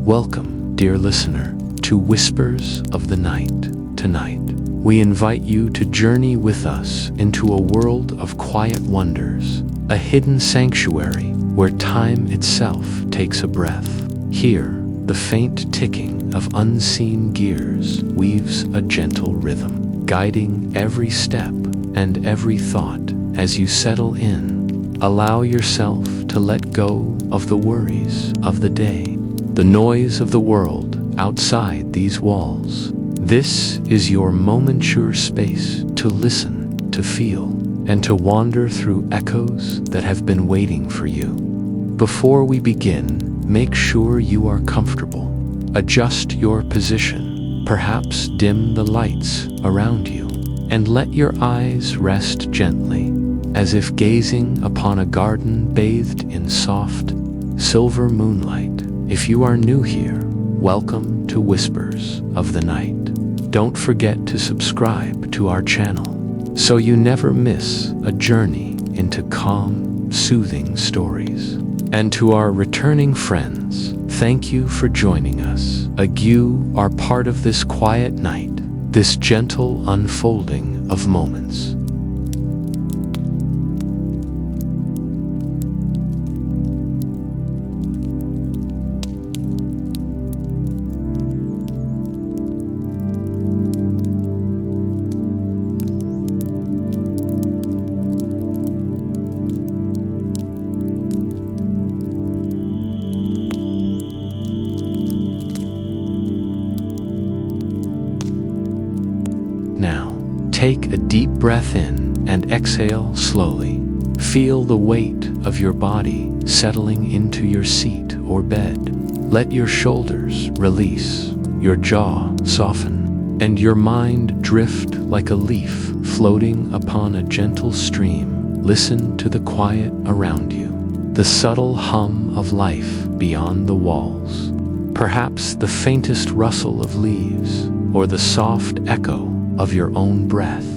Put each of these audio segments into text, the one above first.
Welcome, dear listener, to Whispers of the Night. Tonight, we invite you to journey with us into a world of quiet wonders, a hidden sanctuary where time itself takes a breath. Here, the faint ticking of unseen gears weaves a gentle rhythm, guiding every step and every thought as you settle in. Allow yourself to let go of the worries of the day, the noise of the world outside these walls. This is your momentary space to listen, to feel, and to wander through echoes that have been waiting for you. Before we begin, make sure you are comfortable. Adjust your position, perhaps dim the lights around you, and let your eyes rest gently, as if gazing upon a garden bathed in soft, silver moonlight. If you are new here, welcome to Whispers of the Night. Don't forget to subscribe to our channel so you never miss a journey into calm, soothing stories. And to our returning friends, thank you for joining us. You are part of this quiet night, this gentle unfolding of moments. Now, take a deep breath in and exhale slowly. Feel the weight of your body settling into your seat or bed. Let your shoulders release, your jaw soften, and your mind drift like a leaf floating upon a gentle stream. Listen to the quiet around you, the subtle hum of life beyond the walls. Perhaps the faintest rustle of leaves or the soft echo of your own breath.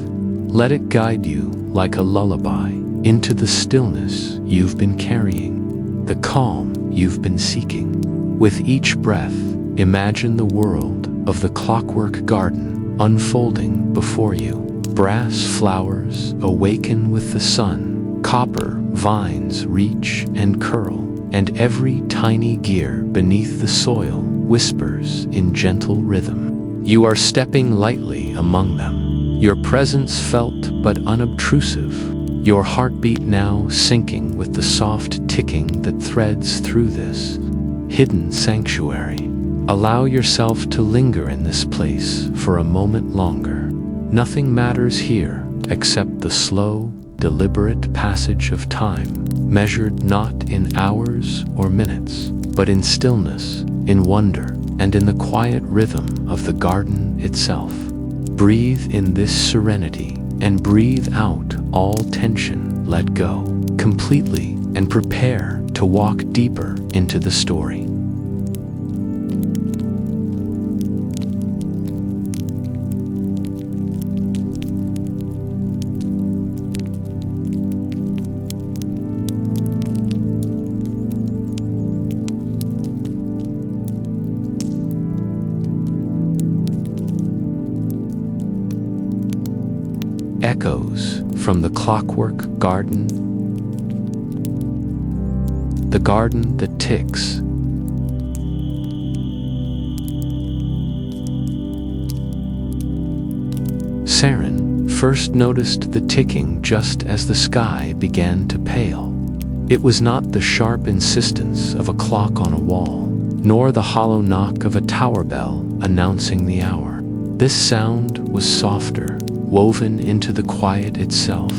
Let it guide you like a lullaby into the stillness you've been carrying, the calm you've been seeking. With each breath, imagine the world of the Clockwork garden unfolding before you. Brass flowers awaken with the sun, copper vines reach and curl, and every tiny gear beneath the soil whispers in gentle rhythm. You are stepping lightly among them, your presence felt but unobtrusive, your heartbeat now syncing with the soft ticking that threads through this hidden sanctuary. Allow yourself to linger in this place for a moment longer. Nothing matters here except the slow, deliberate passage of time, measured not in hours or minutes, but in stillness, in wonder, and in the quiet rhythm of the garden itself. Breathe in this serenity and breathe out all tension. Let go completely and prepare to walk deeper into the story. Echoes from the Clockwork garden, the garden that ticks. Saren first noticed the ticking just as the sky began to pale. It was not the sharp insistence of a clock on a wall, nor the hollow knock of a tower bell announcing the hour. This sound was softer, woven into the quiet itself,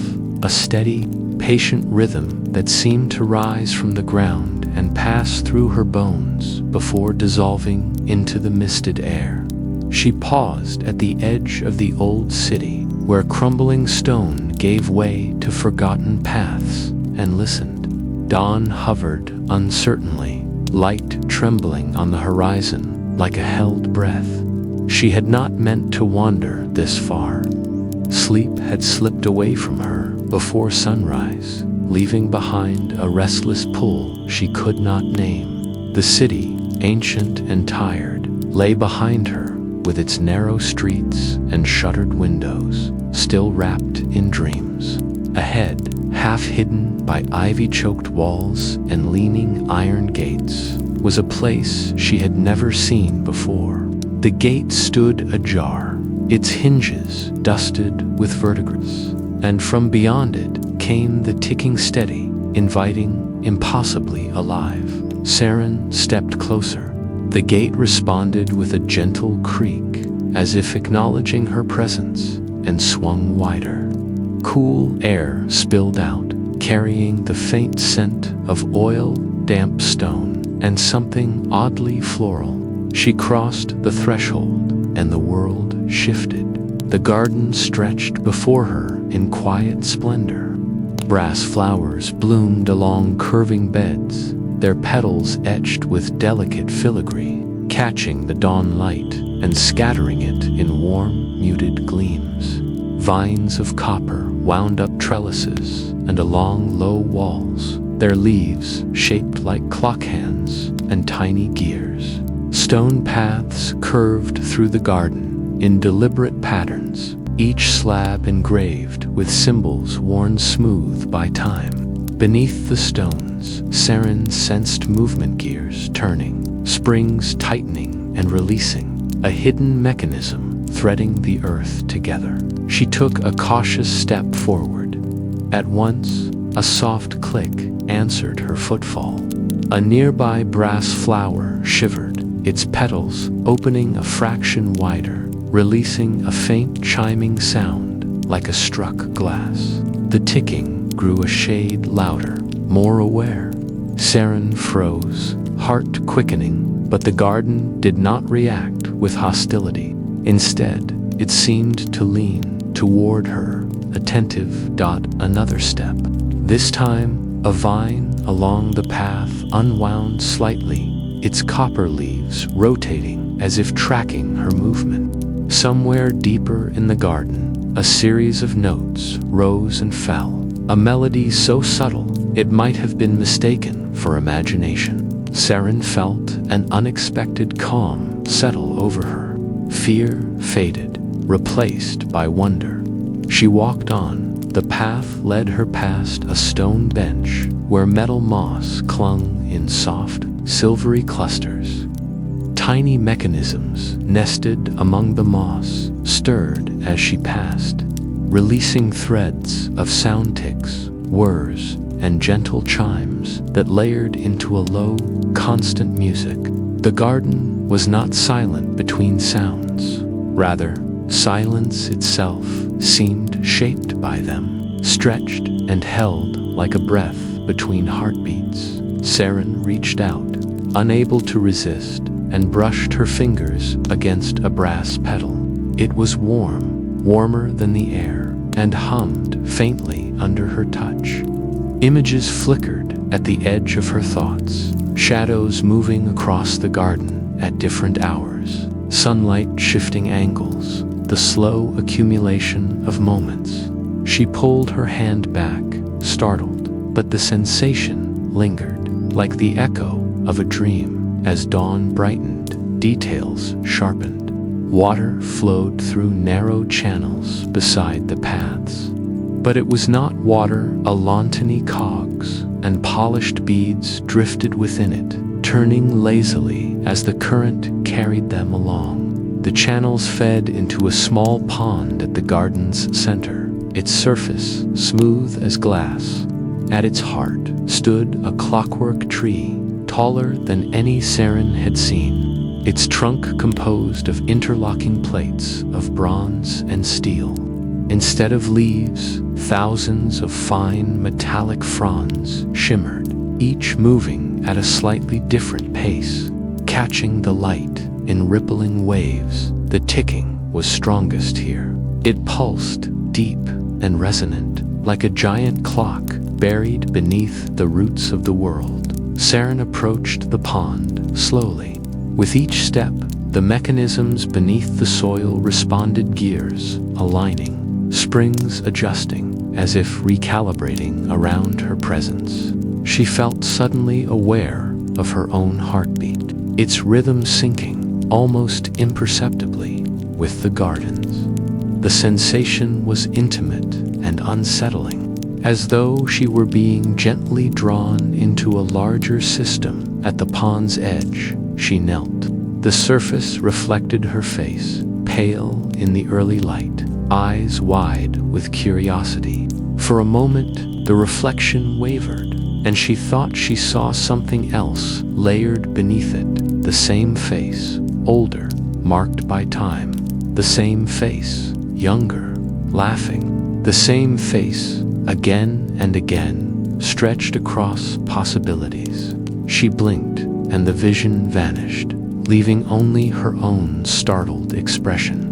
a steady, patient rhythm that seemed to rise from the ground and pass through her bones before dissolving into the misted air. She paused at the edge of the old city, where crumbling stone gave way to forgotten paths, and listened. Dawn hovered uncertainly, light trembling on the horizon like a held breath. She had not meant to wander this far. Sleep had slipped away from her before sunrise, leaving behind a restless pull she could not name. The city, ancient and tired, lay behind her, with its narrow streets and shuttered windows, still wrapped in dreams. Ahead, half hidden by ivy-choked walls and leaning iron gates, was a place she had never seen before. The gate stood ajar, its hinges dusted with verdigris, and from beyond it came the ticking steady, inviting, impossibly alive. Saren stepped closer. The gate responded with a gentle creak, as if acknowledging her presence, and swung wider. Cool air spilled out, carrying the faint scent of oil, damp stone, and something oddly floral. She crossed the threshold, and the world shifted. The garden stretched before her in quiet splendor. Brass flowers bloomed along curving beds, their petals etched with delicate filigree, catching the dawn light and scattering it in warm, muted gleams. Vines of copper wound up trellises and along low walls, their leaves shaped like clock hands and tiny gears. Stone paths curved through the garden in deliberate patterns, each slab engraved with symbols worn smooth by time. Beneath the stones, Saren sensed movement gears turning, springs tightening and releasing, a hidden mechanism threading the earth together. She took a cautious step forward. At once, a soft click answered her footfall. A nearby brass flower shivered, its petals opening a fraction wider, releasing a faint chiming sound like a struck glass. The ticking grew a shade louder, more aware. Saren froze, heart quickening, but the garden did not react with hostility. Instead, it seemed to lean toward her, attentive. Another step. This time, a vine along the path unwound slightly, its copper leaves rotating as if tracking her movement. Somewhere deeper in the garden, a series of notes rose and fell, a melody so subtle it might have been mistaken for imagination. Saren felt an unexpected calm settle over her. Fear faded, replaced by wonder. She walked on. The path led her past a stone bench where metal moss clung in soft, silvery clusters. Tiny mechanisms nested among the moss stirred as she passed, releasing threads of sound ticks, whirs, and gentle chimes that layered into a low, constant music. The garden was not silent between sounds. Rather, silence itself seemed shaped by them, stretched and held like a breath between heartbeats. Saren reached out, unable to resist, and brushed her fingers against a brass pedal. It was warm, warmer than the air, and hummed faintly under her touch. Images flickered at the edge of her thoughts, shadows moving across the garden at different hours, sunlight shifting angles, the slow accumulation of moments. She pulled her hand back, startled, but the sensation lingered, like the echo of a dream. As dawn brightened, details sharpened. Water flowed through narrow channels beside the paths. But it was not water. Alantany cogs and polished beads drifted within it, turning lazily as the current carried them along. The channels fed into a small pond at the garden's center, its surface smooth as glass. At its heart stood a clockwork tree, taller than any Saren had seen, its trunk composed of interlocking plates of bronze and steel. Instead of leaves, thousands of fine metallic fronds shimmered, each moving at a slightly different pace, catching the light in rippling waves. The ticking was strongest here. It pulsed deep and resonant, like a giant clock buried beneath the roots of the world. Saren approached the pond slowly. With each step, the mechanisms beneath the soil responded, gears aligning, springs adjusting, as if recalibrating around her presence. She felt suddenly aware of her own heartbeat. its rhythm syncing, almost imperceptibly, with the garden's. The sensation was intimate and unsettling, as though she were being gently drawn into a larger system. At the pond's edge, she knelt. The surface reflected her face, pale in the early light, eyes wide with curiosity. For a moment, the reflection wavered, and she thought she saw something else layered beneath it. The same face, older, marked by time. The same face, younger, laughing. The same face, again and again, stretched across possibilities. She blinked, and the vision vanished, leaving only her own startled expression.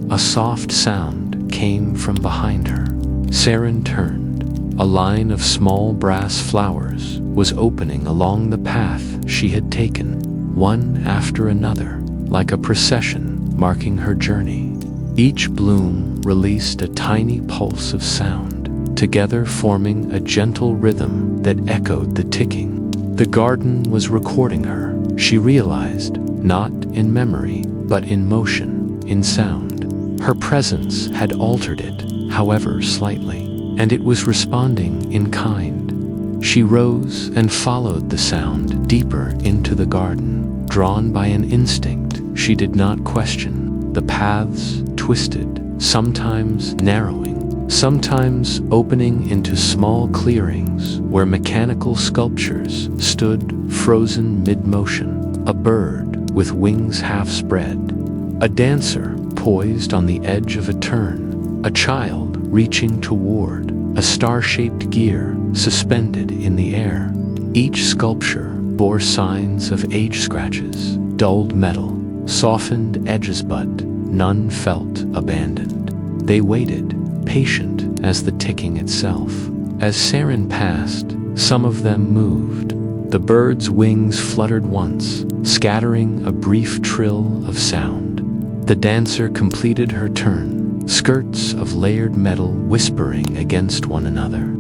A soft sound came from behind her. Saren turned. A line of small brass flowers was opening along the path she had taken, one after another, like a procession marking her journey. Each bloom released a tiny pulse of sound, together forming a gentle rhythm that echoed the ticking. The garden was recording her, she realized, not in memory, but in motion, in sound. Her presence had altered it, however slightly, and it was responding in kind. She rose and followed the sound deeper into the garden, drawn by an instinct she did not question. The paths twisted, sometimes narrowing, sometimes opening into small clearings where mechanical sculptures stood frozen mid-motion. A bird with wings half spread, a dancer poised on the edge of a turn, a child reaching toward a star-shaped gear suspended in the air. Each sculpture bore signs of age scratches, dulled metal, softened edges, but none felt abandoned. They waited, patient as the ticking itself. As Saren passed, some of them moved. The bird's wings fluttered once, scattering a brief trill of sound. The dancer completed her turn, skirts of layered metal whispering against one another.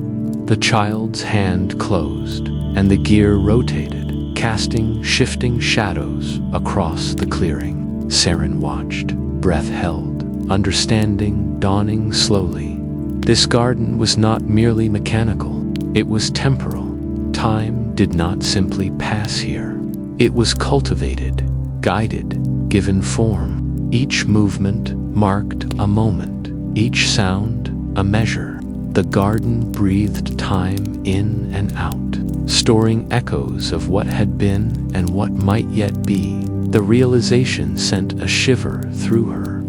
The child's hand closed, and the gear rotated, casting shifting shadows across the clearing. Saren watched, breath held, understanding dawning slowly. This garden was not merely mechanical, it was temporal. Time did not simply pass here. It was cultivated, guided, given form. Each movement marked a moment, each sound a measure. The garden breathed time in and out, storing echoes of what had been and what might yet be. The realization sent a shiver through her.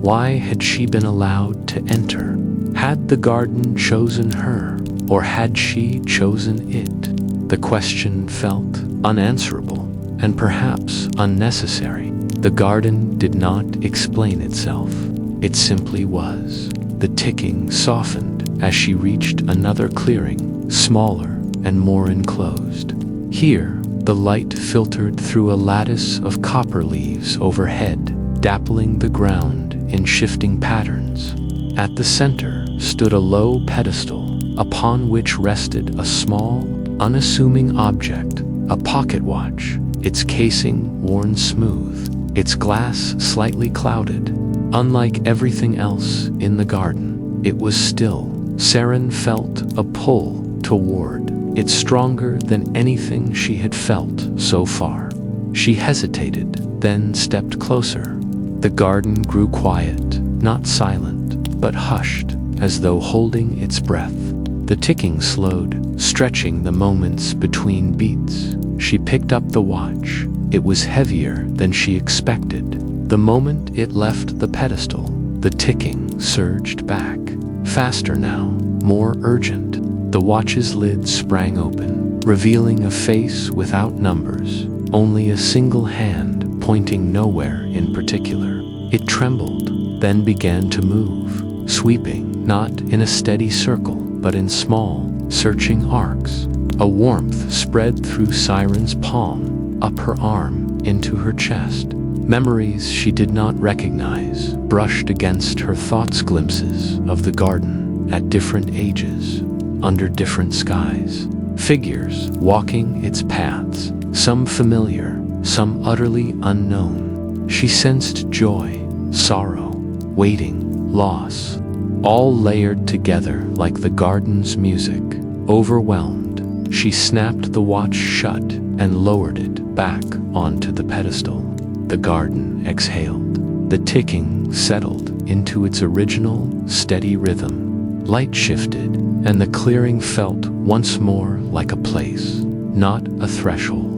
Why had she been allowed to enter? Had the garden chosen her, or had she chosen it? The question felt unanswerable, and perhaps unnecessary. The garden did not explain itself. It simply was. The ticking softened as she reached another clearing, smaller and more enclosed. Here, the light filtered through a lattice of copper leaves overhead, dappling the ground in shifting patterns. At the center stood a low pedestal, upon which rested a small, unassuming object, a pocket watch, its casing worn smooth, its glass slightly clouded. Unlike everything else in the garden, it was still. Saren felt a pull toward it, stronger than anything she had felt so far. She hesitated, then stepped closer. The garden grew quiet, not silent, but hushed, as though holding its breath. The ticking slowed, stretching the moments between beats. She picked up the watch. It was heavier than she expected. The moment it left the pedestal, the ticking surged back. Faster now, more urgent. The watch's lid sprang open, revealing a face without numbers, only a single hand pointing nowhere in particular. It trembled, then began to move, sweeping, not in a steady circle, but in small, searching arcs. A warmth spread through Saren's palm, up her arm, into her chest. Memories she did not recognize brushed against her thoughts, glimpses of the garden at different ages, under different skies. Figures walking its paths, some familiar, some utterly unknown. She sensed joy, sorrow, waiting, loss, all layered together like the garden's music. Overwhelmed, she snapped the watch shut and lowered it back onto the pedestal. The garden exhaled. The ticking settled into its original, steady rhythm. Light shifted, and the clearing felt once more like a place, not a threshold.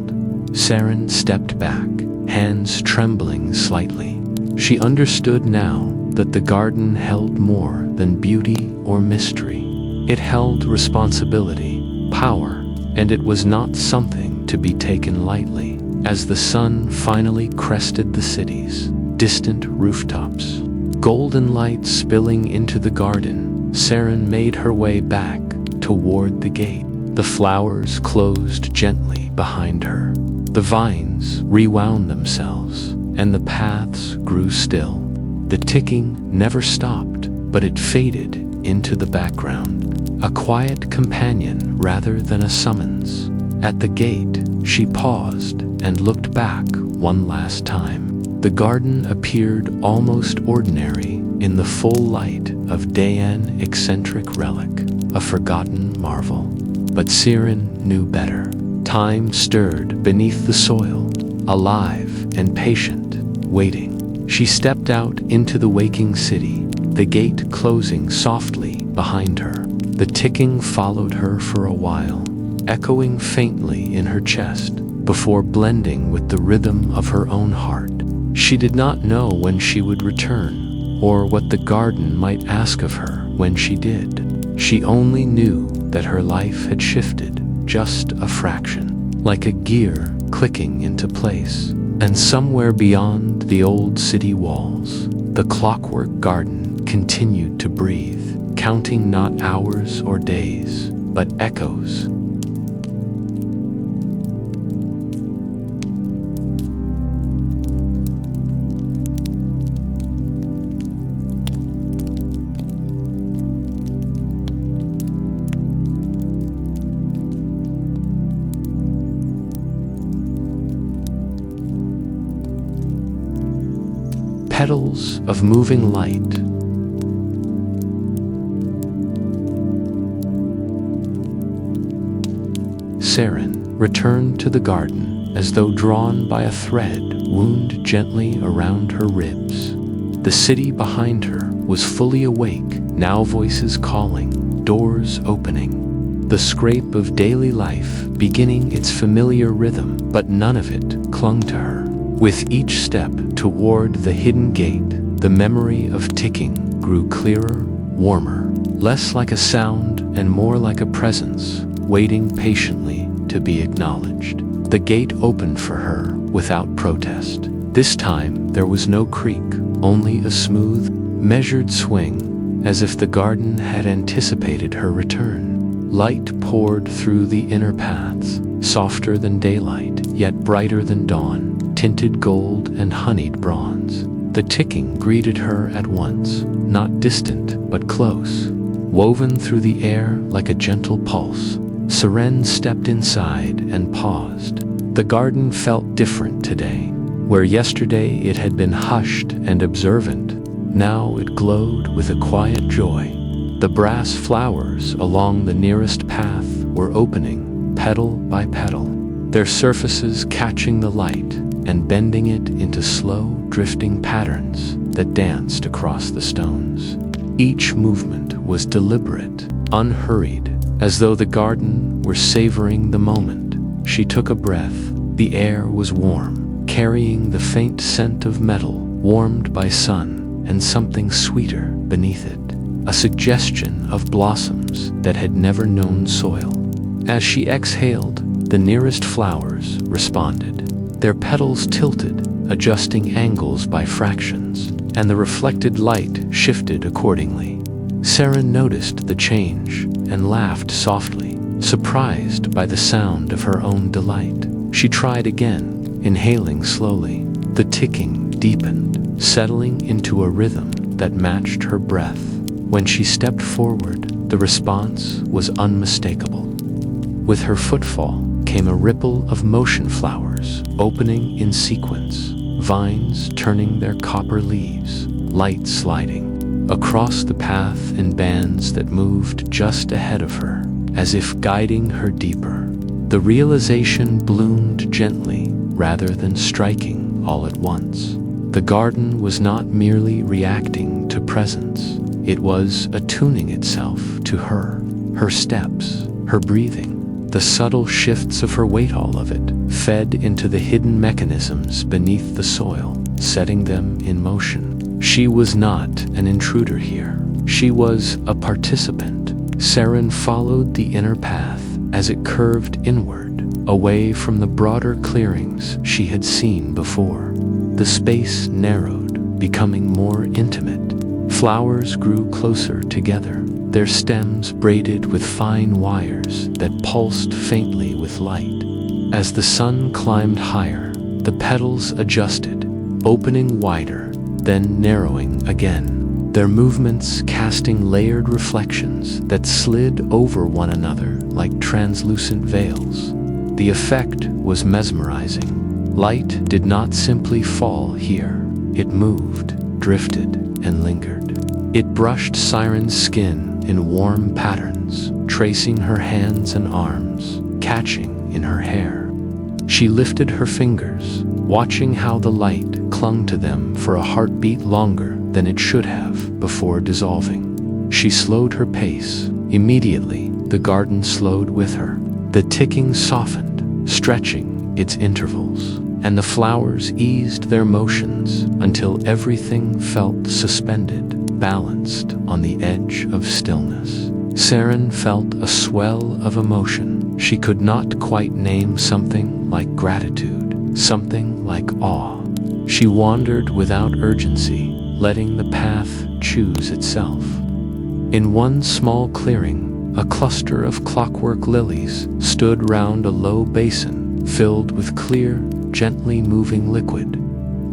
Saren stepped back, hands trembling slightly. She understood now that the garden held more than beauty or mystery. It held responsibility, power, and it was not something to be taken lightly. As the sun finally crested the city's distant rooftops, golden light spilling into the garden, Saren made her way back toward the gate. The flowers closed gently behind her. The vines rewound themselves, and the paths grew still. The ticking never stopped, but it faded into the background, a quiet companion rather than a summons. At the gate, she paused and looked back one last time. The garden appeared almost ordinary in the full light of Dayan eccentric relic, a forgotten marvel. But Saren knew better. Time stirred beneath the soil, alive and patient, waiting. She stepped out into the waking city, the gate closing softly behind her. The ticking followed her for a while, echoing faintly in her chest, before blending with the rhythm of her own heart. She did not know when she would return, or what the garden might ask of her when she did. She only knew that her life had shifted just a fraction, like a gear clicking into place. And somewhere beyond the old city walls, the Clockwork garden continued to breathe, counting not hours or days, but echoes. Petals of moving light. Saren returned to the garden as though drawn by a thread wound gently around her ribs. The city behind her was fully awake, now voices calling, doors opening. The scrape of daily life beginning its familiar rhythm, but none of it clung to her. With each step toward the hidden gate, the memory of ticking grew clearer, warmer, less like a sound and more like a presence, waiting patiently to be acknowledged. The gate opened for her without protest. This time there was no creak, only a smooth, measured swing, as if the garden had anticipated her return. Light poured through the inner paths, softer than daylight, yet brighter than dawn, tinted gold and honeyed bronze. The ticking greeted her at once, not distant but close, woven through the air like a gentle pulse. Saren stepped inside and paused. The garden felt different today. Where yesterday it had been hushed and observant, now it glowed with a quiet joy. The brass flowers along the nearest path were opening, petal by petal, their surfaces catching the light and bending it into slow, drifting patterns that danced across the stones. Each movement was deliberate, unhurried, as though the garden were savoring the moment. She took a breath. The air was warm, carrying the faint scent of metal, warmed by sun, and something sweeter beneath it, a suggestion of blossoms that had never known soil. As she exhaled, the nearest flowers responded. Their petals tilted, adjusting angles by fractions, and the reflected light shifted accordingly. Saren noticed the change and laughed softly, surprised by the sound of her own delight. She tried again, inhaling slowly. The ticking deepened, settling into a rhythm that matched her breath. When she stepped forward, the response was unmistakable. With her footfall came a ripple of motion flowers, flowers opening in sequence, vines turning their copper leaves, light sliding across the path in bands that moved just ahead of her, as if guiding her deeper. The realization bloomed gently rather than striking all at once. The garden was not merely reacting to presence, it was attuning itself to her steps, her breathing, the subtle shifts of her weight. All of it fed into the hidden mechanisms beneath the soil, setting them in motion. She was not an intruder here. She was a participant. Saren followed the inner path as it curved inward, away from the broader clearings she had seen before. The space narrowed, becoming more intimate. Flowers grew closer together, their stems braided with fine wires that pulsed faintly with light. As the sun climbed higher, the petals adjusted, opening wider, then narrowing again, their movements casting layered reflections that slid over one another like translucent veils. The effect was mesmerizing. Light did not simply fall here. It moved, drifted, and lingered. It brushed Saren's skin in warm patterns, tracing her hands and arms, catching in her hair. She lifted her fingers, watching how the light clung to them for a heartbeat longer than it should have before dissolving. She slowed her pace. Immediately, the garden slowed with her. The ticking softened, stretching its intervals, and the flowers eased their motions until everything felt suspended, balanced on the edge of stillness. Saren felt a swell of emotion. She could not quite name, something like gratitude, something like awe. She wandered without urgency, letting the path choose itself. In one small clearing, a cluster of clockwork lilies stood round a low basin filled with clear, gently moving liquid.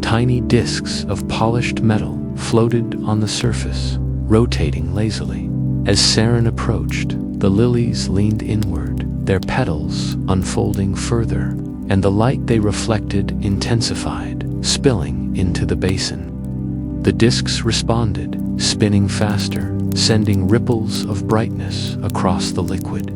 Tiny discs of polished metal floated on the surface, rotating lazily. As Saren approached, the lilies leaned inward, their petals unfolding further, and the light they reflected intensified, spilling into the basin. The discs responded, spinning faster, sending ripples of brightness across the liquid.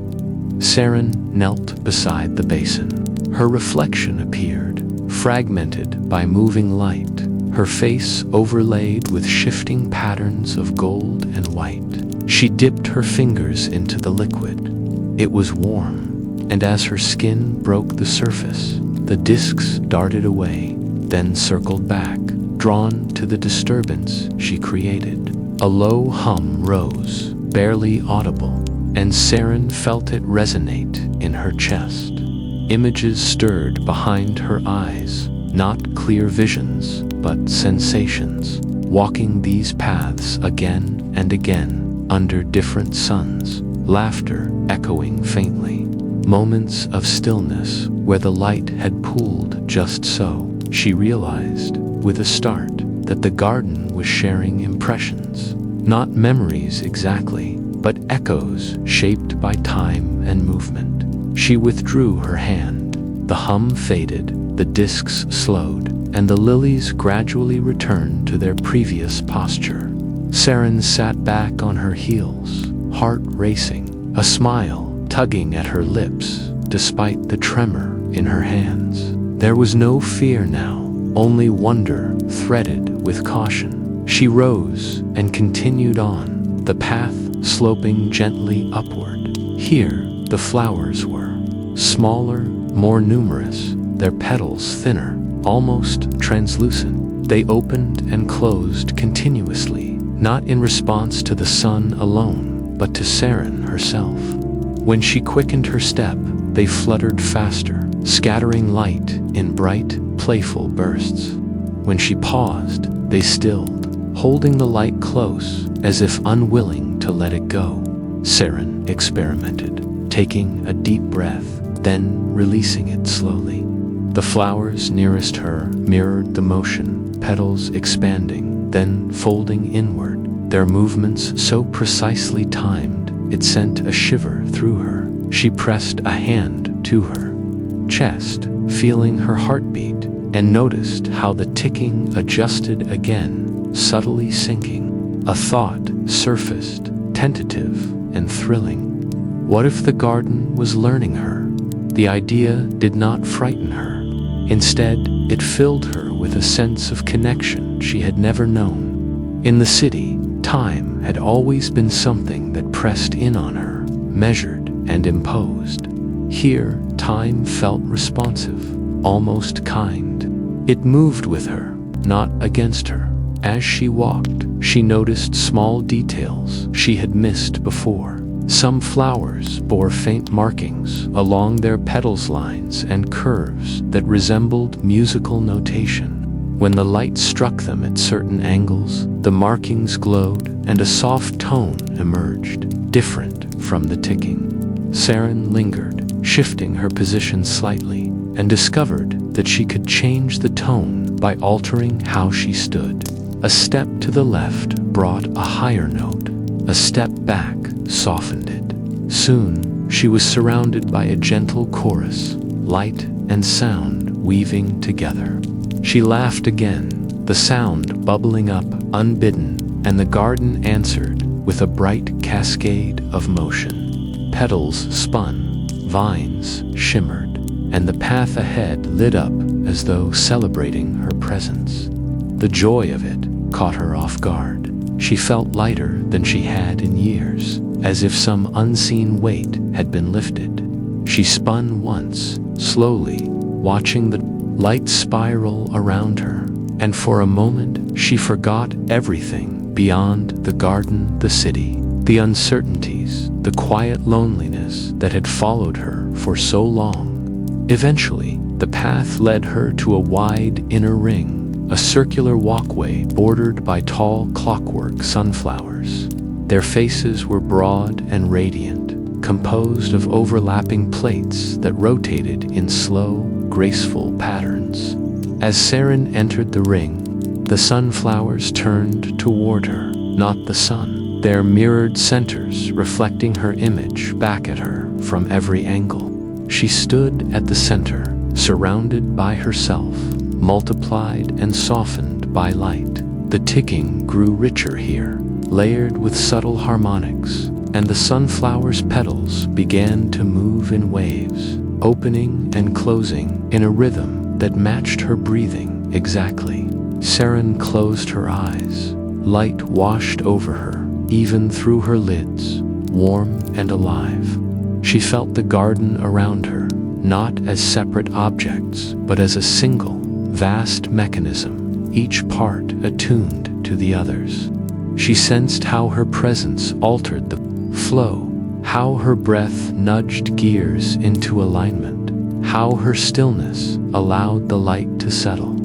Saren knelt beside the basin. Her reflection appeared, fragmented by moving light, her face overlaid with shifting patterns of gold and white. She dipped her fingers into the liquid. It was warm, and as her skin broke the surface, the discs darted away, then circled back, drawn to the disturbance she created. A low hum rose, barely audible, and Saren felt it resonate in her chest. Images stirred behind her eyes, not clear visions, but sensations, walking these paths again and again under different suns, laughter echoing faintly, moments of stillness where the light had pooled just so. She realized, with a start, that the garden was sharing impressions, not memories exactly, but echoes shaped by time and movement. She withdrew her hand. The hum faded, the discs slowed, and the lilies gradually returned to their previous posture. Saren sat back on her heels, heart racing, a smile tugging at her lips despite the tremor in her hands. There was no fear now, only wonder threaded with caution. She rose and continued on, the path sloping gently upward. Here, the flowers were, smaller, more numerous, their petals thinner, almost translucent. They opened and closed continuously, not in response to the sun alone, but to Saren herself. When she quickened her step, they fluttered faster, scattering light in bright, playful bursts. When she paused, they stilled, holding the light close, as if unwilling to let it go. Saren experimented, taking a deep breath, then releasing it slowly. The flowers nearest her mirrored the motion, petals expanding, then folding inward, their movements so precisely timed, it sent a shiver through her. She pressed a hand to her chest, feeling her heartbeat, and noticed how the ticking adjusted again, subtly sinking. A thought surfaced, tentative and thrilling. What if the garden was learning her? The idea did not frighten her. Instead, it filled her with a sense of connection she had never known. In the city, time had always been something that pressed in on her, measured and imposed. Here, time felt responsive, almost kind. It moved with her, not against her. As she walked, she noticed small details she had missed before. Some flowers bore faint markings along their petals lines and curves that resembled musical notation. When the light struck them at certain angles, the markings glowed and a soft tone emerged, different from the ticking. Saren lingered, shifting her position slightly, and discovered that she could change the tone by altering how she stood. A step to the left brought a higher note. A step back softened it. Soon, she was surrounded by a gentle chorus, light and sound weaving together. She laughed again, the sound bubbling up unbidden, and the garden answered with a bright cascade of motion. Petals spun, vines shimmered, and the path ahead lit up as though celebrating her presence. The joy of it caught her off guard. She felt lighter than she had in years, as if some unseen weight had been lifted. She spun once, slowly, watching the light spiral around her, and for a moment she forgot everything beyond the garden, the city, the uncertainties, the quiet loneliness that had followed her for so long. Eventually, the path led her to a wide inner ring, a circular walkway bordered by tall clockwork sunflowers. Their faces were broad and radiant, composed of overlapping plates that rotated in slow, graceful patterns. As Saren entered the ring, the sunflowers turned toward her, not the sun, their mirrored centers reflecting her image back at her from every angle. She stood at the center, surrounded by herself, multiplied and softened by light. The ticking grew richer here, layered with subtle harmonics, and the sunflower's petals began to move in waves, opening and closing in a rhythm that matched her breathing exactly. Saren closed her eyes. Light washed over her, even through her lids, warm and alive. She felt the garden around her, not as separate objects, but as a single, vast mechanism, each part attuned to the others. She sensed how her presence altered the flow, how her breath nudged gears into alignment, how her stillness allowed the light to settle.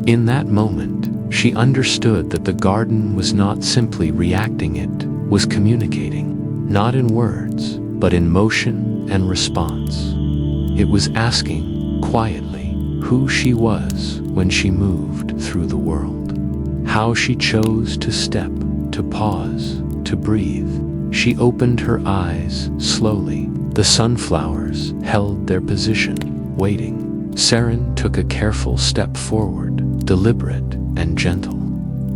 In that moment, she understood that the garden was not simply reacting, it was communicating, not in words, but in motion and response. It was asking, quietly, who she was when she moved through the world, how she chose to step, to pause, to breathe. She opened her eyes slowly. The sunflowers held their position, waiting. Saren took a careful step forward, deliberate and gentle.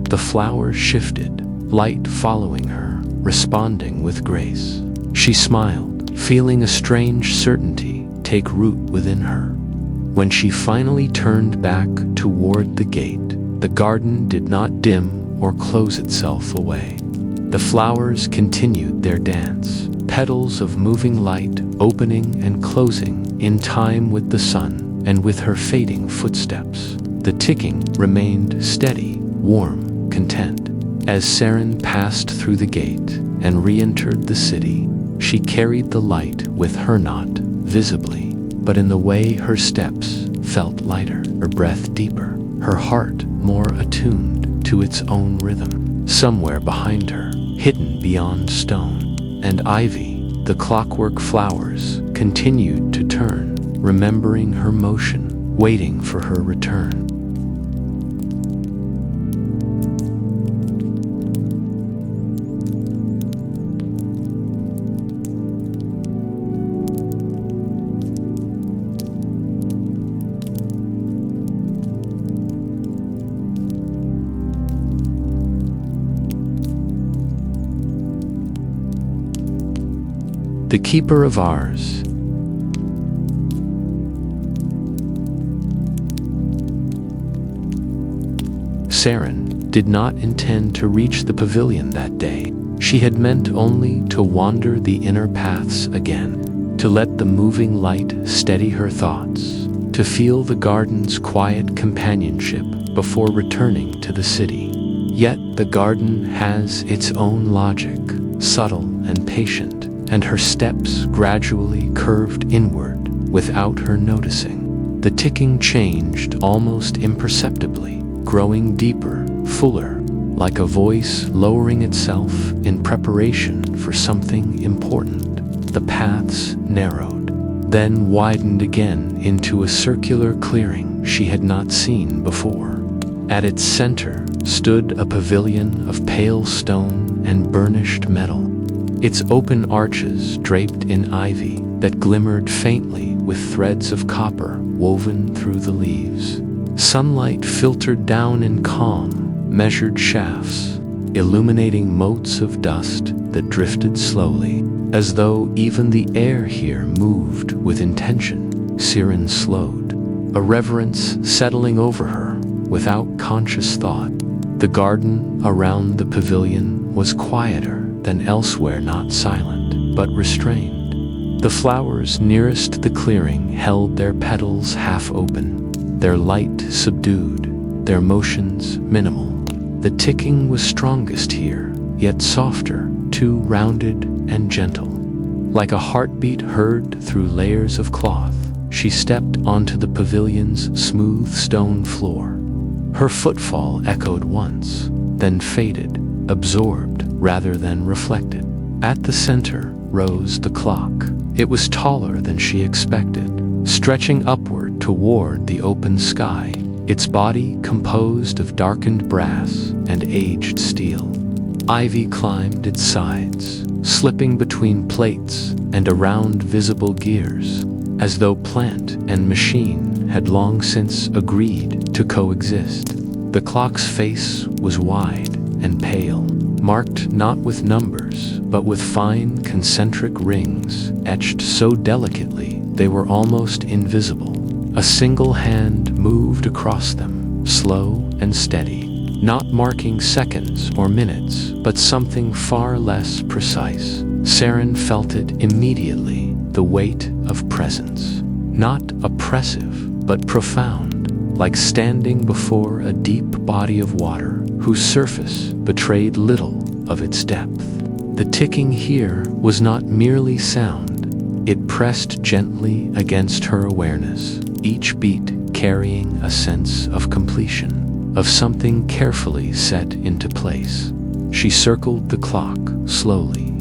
The flowers shifted, light following her, responding with grace. She smiled, feeling a strange certainty take root within her. When she finally turned back toward the gate, the garden did not dim or close itself away. The flowers continued their dance, petals of moving light opening and closing in time with the sun and with her fading footsteps. The ticking remained steady, warm, content. As Saren passed through the gate and re-entered the city, she carried the light with her, not visibly, but in the way her steps felt lighter, her breath deeper, her heart more attuned to its own rhythm. Somewhere behind her, hidden beyond stone and ivy, the clockwork flowers continued to turn, remembering her motion, waiting for her return. keeper of ours. Saren did not intend to reach the pavilion that day. She had meant only to wander the inner paths again, to let the moving light steady her thoughts, to feel the garden's quiet companionship before returning to the city. Yet the garden has its own logic, subtle and patient, and her steps gradually curved inward without her noticing. The ticking changed almost imperceptibly, growing deeper, fuller, like a voice lowering itself in preparation for something important. The paths narrowed, then widened again into a circular clearing she had not seen before. At its center stood a pavilion of pale stone and burnished metal, its open arches draped in ivy that glimmered faintly with threads of copper woven through the leaves. Sunlight filtered down in calm, measured shafts, illuminating motes of dust that drifted slowly, as though even the air here moved with intention. Saren slowed, a reverence settling over her without conscious thought. The garden around the pavilion was quieter than elsewhere, not silent, but restrained. The flowers nearest the clearing held their petals half open, their light subdued, their motions minimal. The ticking was strongest here, yet softer, too rounded and gentle. Like a heartbeat heard through layers of cloth, she stepped onto the pavilion's smooth stone floor. Her footfall echoed once, then faded, absorbed rather than reflected. At the center rose the clock. It was taller than she expected, stretching upward toward the open sky, its body composed of darkened brass and aged steel. Ivy climbed its sides, slipping between plates and around visible gears, as though plant and machine had long since agreed to coexist. The clock's face was wide and pale, marked not with numbers, but with fine concentric rings etched so delicately they were almost invisible. A single hand moved across them, slow and steady, not marking seconds or minutes, but something far less precise. Saren felt it immediately, the weight of presence. Not oppressive, but profound, like standing before a deep body of water whose surface betrayed little of its depth. The ticking here was not merely sound. It pressed gently against her awareness, each beat carrying a sense of completion, of something carefully set into place. She circled the clock slowly.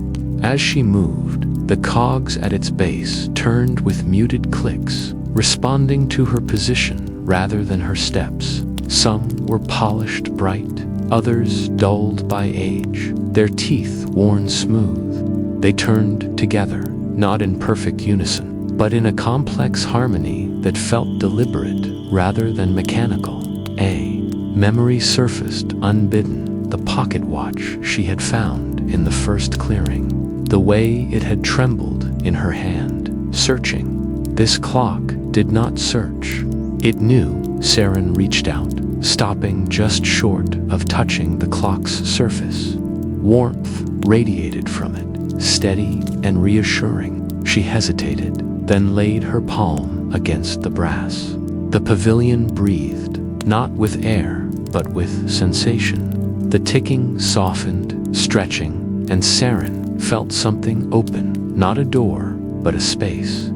As she moved, the cogs at its base turned with muted clicks, responding to her position rather than her steps. Some were polished bright, others dulled by age, their teeth worn smooth. They turned together, not in perfect unison, but in a complex harmony that felt deliberate rather than mechanical. A memory surfaced unbidden, the pocket watch she had found in the first clearing, the way it had trembled in her hand, searching. This clock did not search. It knew. Saren reached out, stopping just short of touching the clock's surface. Warmth radiated from it, steady and reassuring. She hesitated, then laid her palm against the brass. The pavilion breathed, not with air, but with sensation. The ticking softened, stretching, and Saren felt something open, not a door, but a space.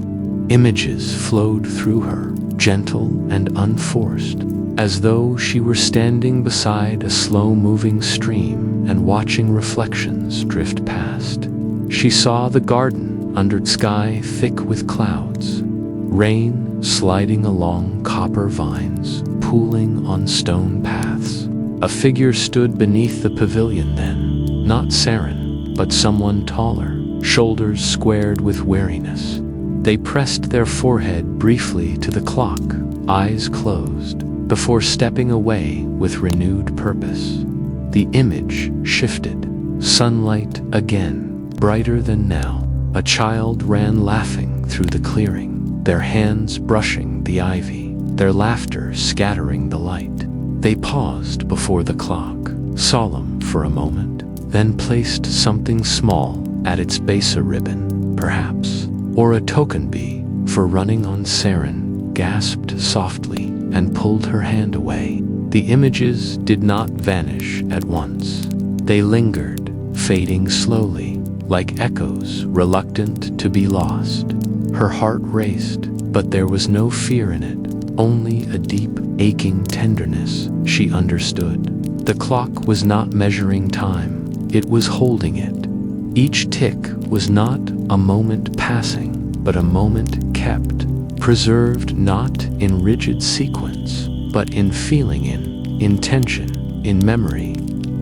Images flowed through her, gentle and unforced, as though she were standing beside a slow-moving stream and watching reflections drift past. She saw the garden under sky thick with clouds, rain sliding along copper vines, pooling on stone paths. A figure stood beneath the pavilion then, not Saren, but someone taller, shoulders squared with weariness. They pressed their forehead briefly to the clock, eyes closed, before stepping away with renewed purpose. The image shifted, sunlight again, brighter than now, A child ran laughing through the clearing, their hands brushing the ivy, their laughter scattering the light. They paused before the clock, solemn for a moment, then placed something small at its base, a ribbon, perhaps, or a token bee for running on. Saren gasped softly and pulled her hand away. The images did not vanish at once. They lingered, fading slowly, like echoes reluctant to be lost. Her heart raced, but there was no fear in it, only a deep, aching tenderness. She understood. The clock was not measuring time, it was holding it. Each tick was not a moment passing, but a moment kept, preserved not in rigid sequence, but in feeling, in intention, in memory.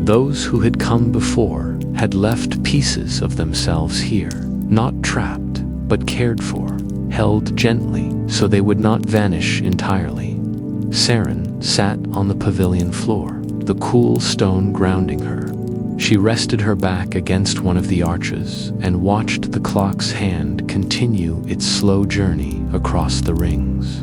Those who had come before had left pieces of themselves here, not trapped, but cared for, held gently so they would not vanish entirely. Saren sat on the pavilion floor, the cool stone grounding her. She rested her back against one of the arches and watched the clock's hand continue its slow journey across the rings.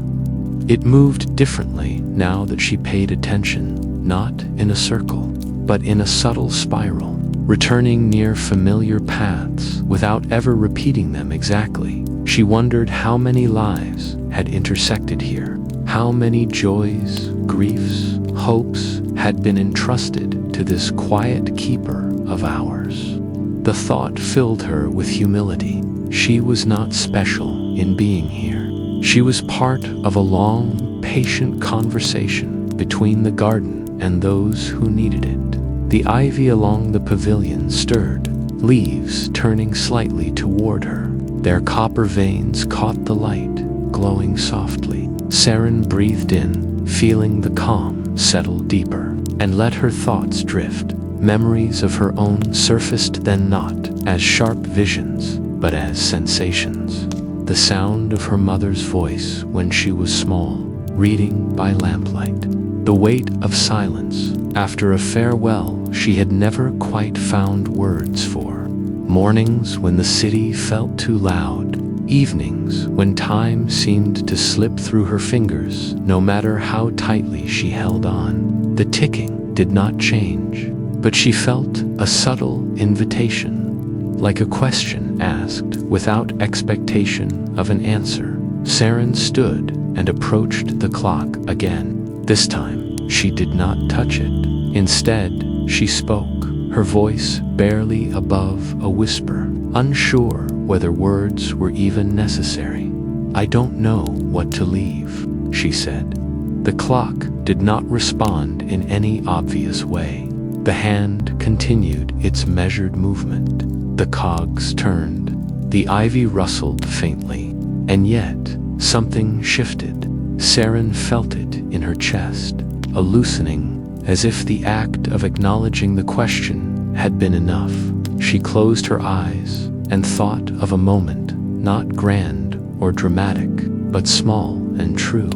It moved differently now that she paid attention, not in a circle, but in a subtle spiral, returning near familiar paths without ever repeating them exactly. She wondered how many lives had intersected here, how many joys, griefs, hopes had been entrusted to this quiet keeper of hours. The thought filled her with humility. She was not special in being here. She was part of a long, patient conversation between the garden and those who needed it. The ivy along the pavilion stirred, leaves turning slightly toward her. Their copper veins caught the light, glowing softly. Saren breathed in, feeling the calm settle deeper, and let her thoughts drift. Memories of her own surfaced then, not as sharp visions, but as sensations. The sound of her mother's voice when she was small, reading by lamplight. The weight of silence after a farewell she had never quite found words for. Mornings when the city felt too loud. Evenings when time seemed to slip through her fingers, no matter how tightly she held on. The ticking did not change, but she felt a subtle invitation, like a question asked without expectation of an answer. Saren stood and approached the clock again. This time, she did not touch it. Instead, she spoke, her voice barely above a whisper, unsure whether words were even necessary. "I don't know what to leave," she said. The clock did not respond in any obvious way. The hand continued its measured movement. The cogs turned. The ivy rustled faintly. And yet, something shifted. Saren felt it in her chest, a loosening, as if the act of acknowledging the question had been enough. She closed her eyes and thought of a moment, not grand or dramatic, but small and true.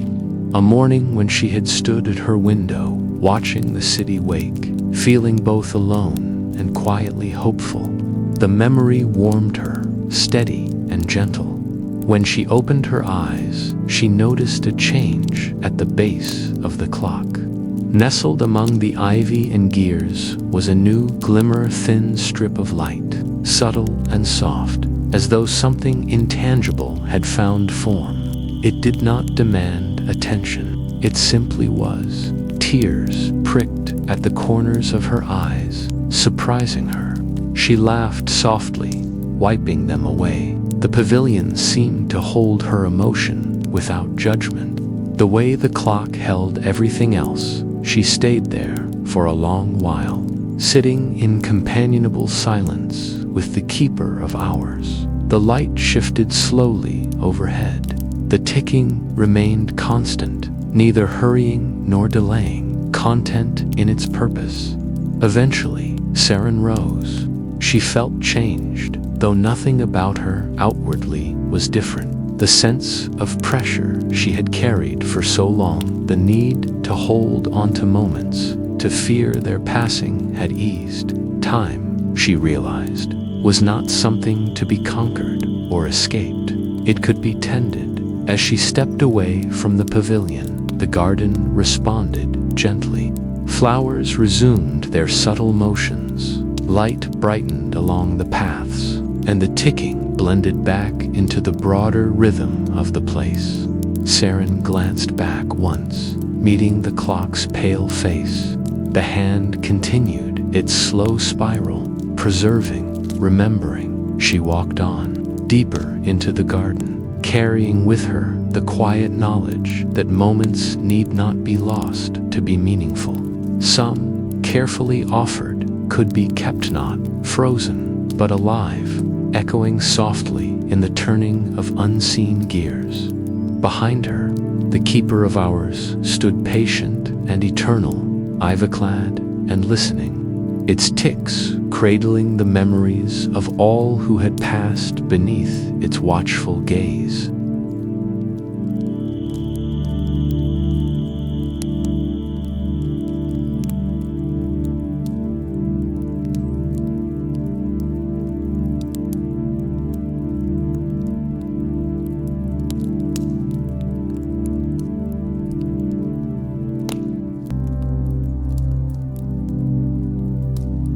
A morning when she had stood at her window, watching the city wake, feeling both alone and quietly hopeful. The memory warmed her, steady and gentle. When she opened her eyes, she noticed a change at the base of the clock. Nestled among the ivy and gears was a new glimmer, thin strip of light, subtle and soft, as though something intangible had found form. It did not demand attention. It simply was. Tears pricked at the corners of her eyes, surprising her. She laughed softly, wiping them away. The pavilion seemed to hold her emotion without judgment. The way the clock held everything else, she stayed there for a long while, sitting in companionable silence with the keeper of hours. The light shifted slowly overhead. The ticking remained constant, neither hurrying nor delaying, content in its purpose. Eventually, Saren rose. She felt changed, though nothing about her outwardly was different. The sense of pressure she had carried for so long, the need to hold onto moments, to fear their passing, had eased. Time, she realized, was not something to be conquered or escaped. It could be tended. As she stepped away from the pavilion, the garden responded gently. Flowers resumed their subtle motions. Light brightened along the paths, and the ticking blended back into the broader rhythm of the place. Saren glanced back once, meeting the clock's pale face. The hand continued its slow spiral, preserving, remembering. She walked on, deeper into the garden, carrying with her the quiet knowledge that moments need not be lost to be meaningful. Some, carefully offered, could be kept not frozen, but alive, echoing softly in the turning of unseen gears. Behind her, the keeper of hours stood patient and eternal, ivy-clad and listening, its ticks cradling the memories of all who had passed beneath its watchful gaze.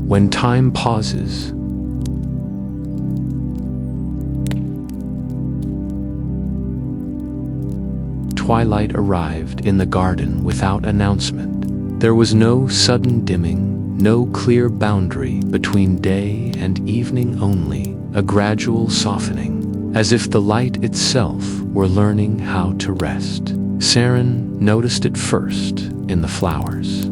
When time pauses, twilight arrived in the garden without announcement. There was no sudden dimming, no clear boundary between day and evening, only a gradual softening, as if the light itself were learning how to rest. Saren noticed it first in the flowers.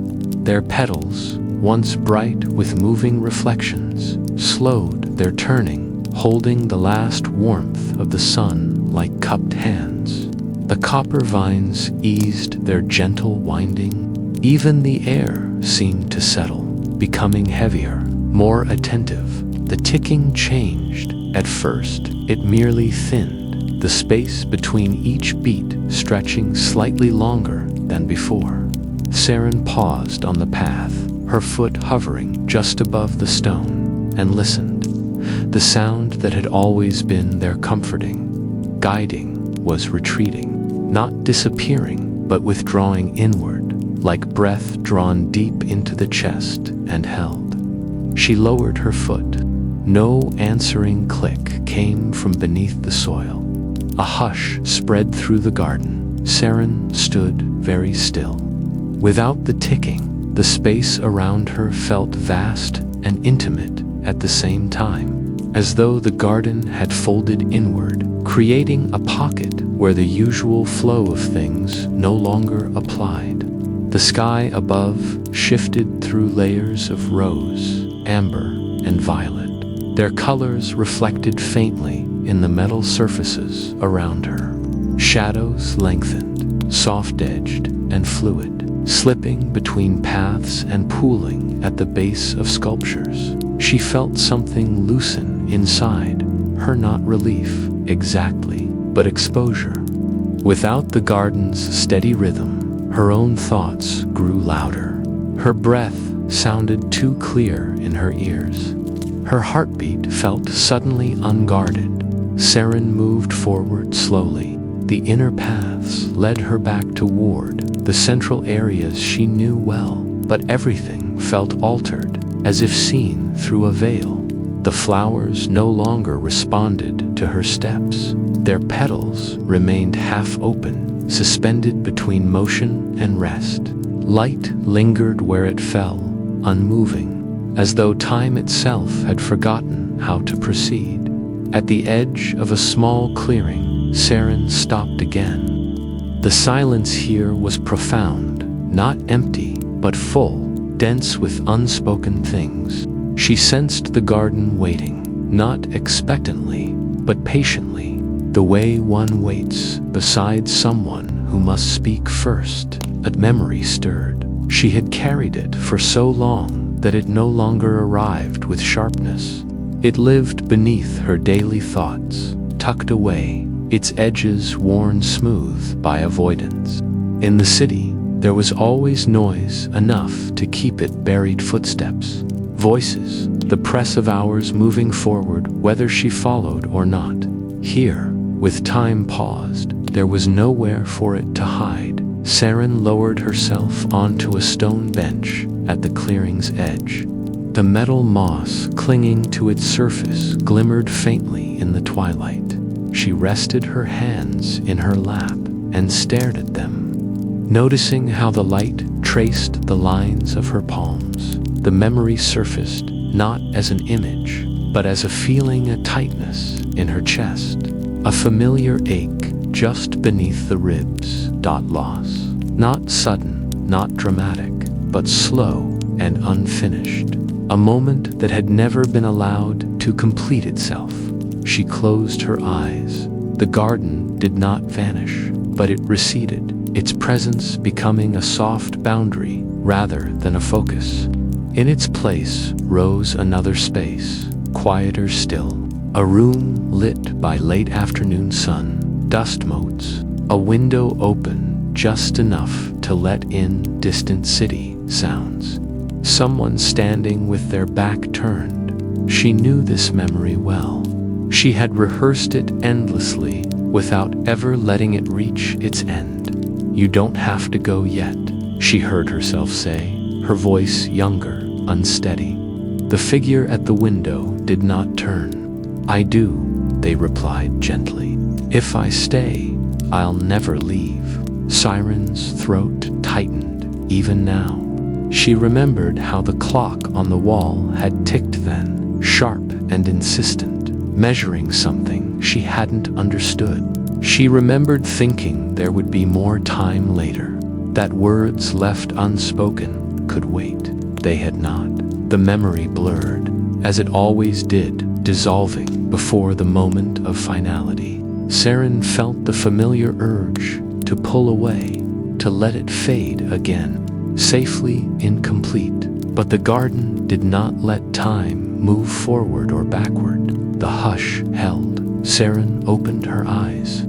Their petals, once bright with moving reflections, slowed their turning, holding the last warmth of the sun like cupped hands. The copper vines eased their gentle winding. Even the air seemed to settle, becoming heavier, more attentive. The ticking changed. At first, it merely thinned, the space between each beat stretching slightly longer than before. Saren paused on the path, her foot hovering just above the stone, and listened. The sound that had always been there, comforting, guiding, was retreating, not disappearing, but withdrawing inward, like breath drawn deep into the chest and held. She lowered her foot. No answering click came from beneath the soil. A hush spread through the garden. Saren stood very still. Without the ticking, the space around her felt vast and intimate at the same time, as though the garden had folded inward, creating a pocket where the usual flow of things no longer applied. The sky above shifted through layers of rose, amber, and violet. Their colors reflected faintly in the metal surfaces around her. Shadows lengthened, soft-edged and fluid, slipping between paths and pooling at the base of sculptures. She felt something loosen inside her, not relief exactly, but exposure. Without the garden's steady rhythm, her own thoughts grew louder. Her breath sounded too clear in her ears. Her heartbeat felt suddenly unguarded. Saren moved forward slowly. The inner paths led her back toward the central areas she knew well, but everything felt altered, as if seen through a veil. The flowers no longer responded to her steps. Their petals remained half open, suspended between motion and rest. Light lingered where it fell, unmoving, as though time itself had forgotten how to proceed. At the edge of a small clearing, Saren stopped again. The silence here was profound, not empty, but full, dense with unspoken things. She sensed the garden waiting, not expectantly, but patiently, the way one waits beside someone who must speak first. A memory stirred. She had carried it for so long that it no longer arrived with sharpness. It lived beneath her daily thoughts, tucked away, its edges worn smooth by avoidance. In the city, there was always noise enough to keep it buried footsteps, voices, the press of hours moving forward whether she followed or not. Here, with time paused, there was nowhere for it to hide. Saren lowered herself onto a stone bench at the clearing's edge. The metal moss clinging to its surface glimmered faintly in the twilight. She rested her hands in her lap and stared at them, noticing how the light traced the lines of her palms. The memory surfaced not as an image, but as a feeling, a tightness in her chest, a familiar ache just beneath the ribs. Loss. Not sudden, not dramatic, but slow and unfinished. A moment that had never been allowed to complete itself. She closed her eyes. The garden did not vanish, but it receded, its presence becoming a soft boundary rather than a focus. In its place rose another space, quieter still, a room lit by late afternoon sun, dust motes, a window open just enough to let in distant city sounds. Someone standing with their back turned. She knew this memory well. She had rehearsed it endlessly without ever letting it reach its end. "You don't have to go yet," she heard herself say, her voice younger, unsteady. The figure at the window did not turn. "I do," they replied gently. "If I stay, I'll never leave." Saren's throat tightened, even now. She remembered how the clock on the wall had ticked then, sharp and insistent, measuring something she hadn't understood. She remembered thinking there would be more time later, that words left unspoken could wait. They had not. The memory blurred, as it always did, dissolving before the moment of finality. Saren felt the familiar urge to pull away, to let it fade again, safely incomplete. But the garden did not let time move forward or backward. The hush held. Saren opened her eyes.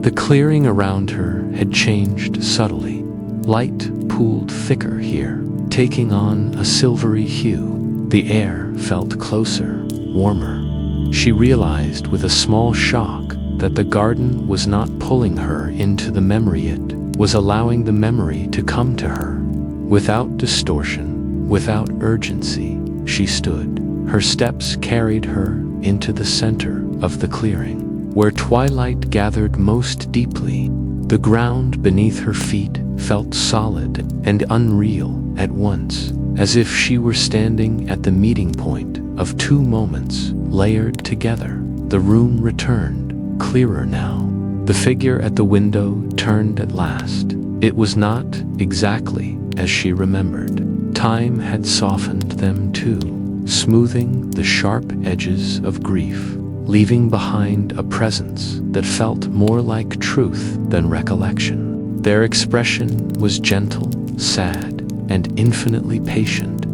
The clearing around her had changed subtly. Light pooled thicker here, taking on a silvery hue. The air felt closer, warmer. She realized with a small shock that the garden was not pulling her into the memory, it was allowing the memory to come to her. Without distortion, without urgency, she stood. Her steps carried her into the center of the clearing, where twilight gathered most deeply. The ground beneath her feet felt solid and unreal at once, as if she were standing at the meeting point of two moments layered together. The room returned, clearer now. The figure at the window turned at last. It was not exactly as she remembered. Time had softened them too, smoothing the sharp edges of grief, leaving behind a presence that felt more like truth than recollection. Their expression was gentle, sad, and infinitely patient.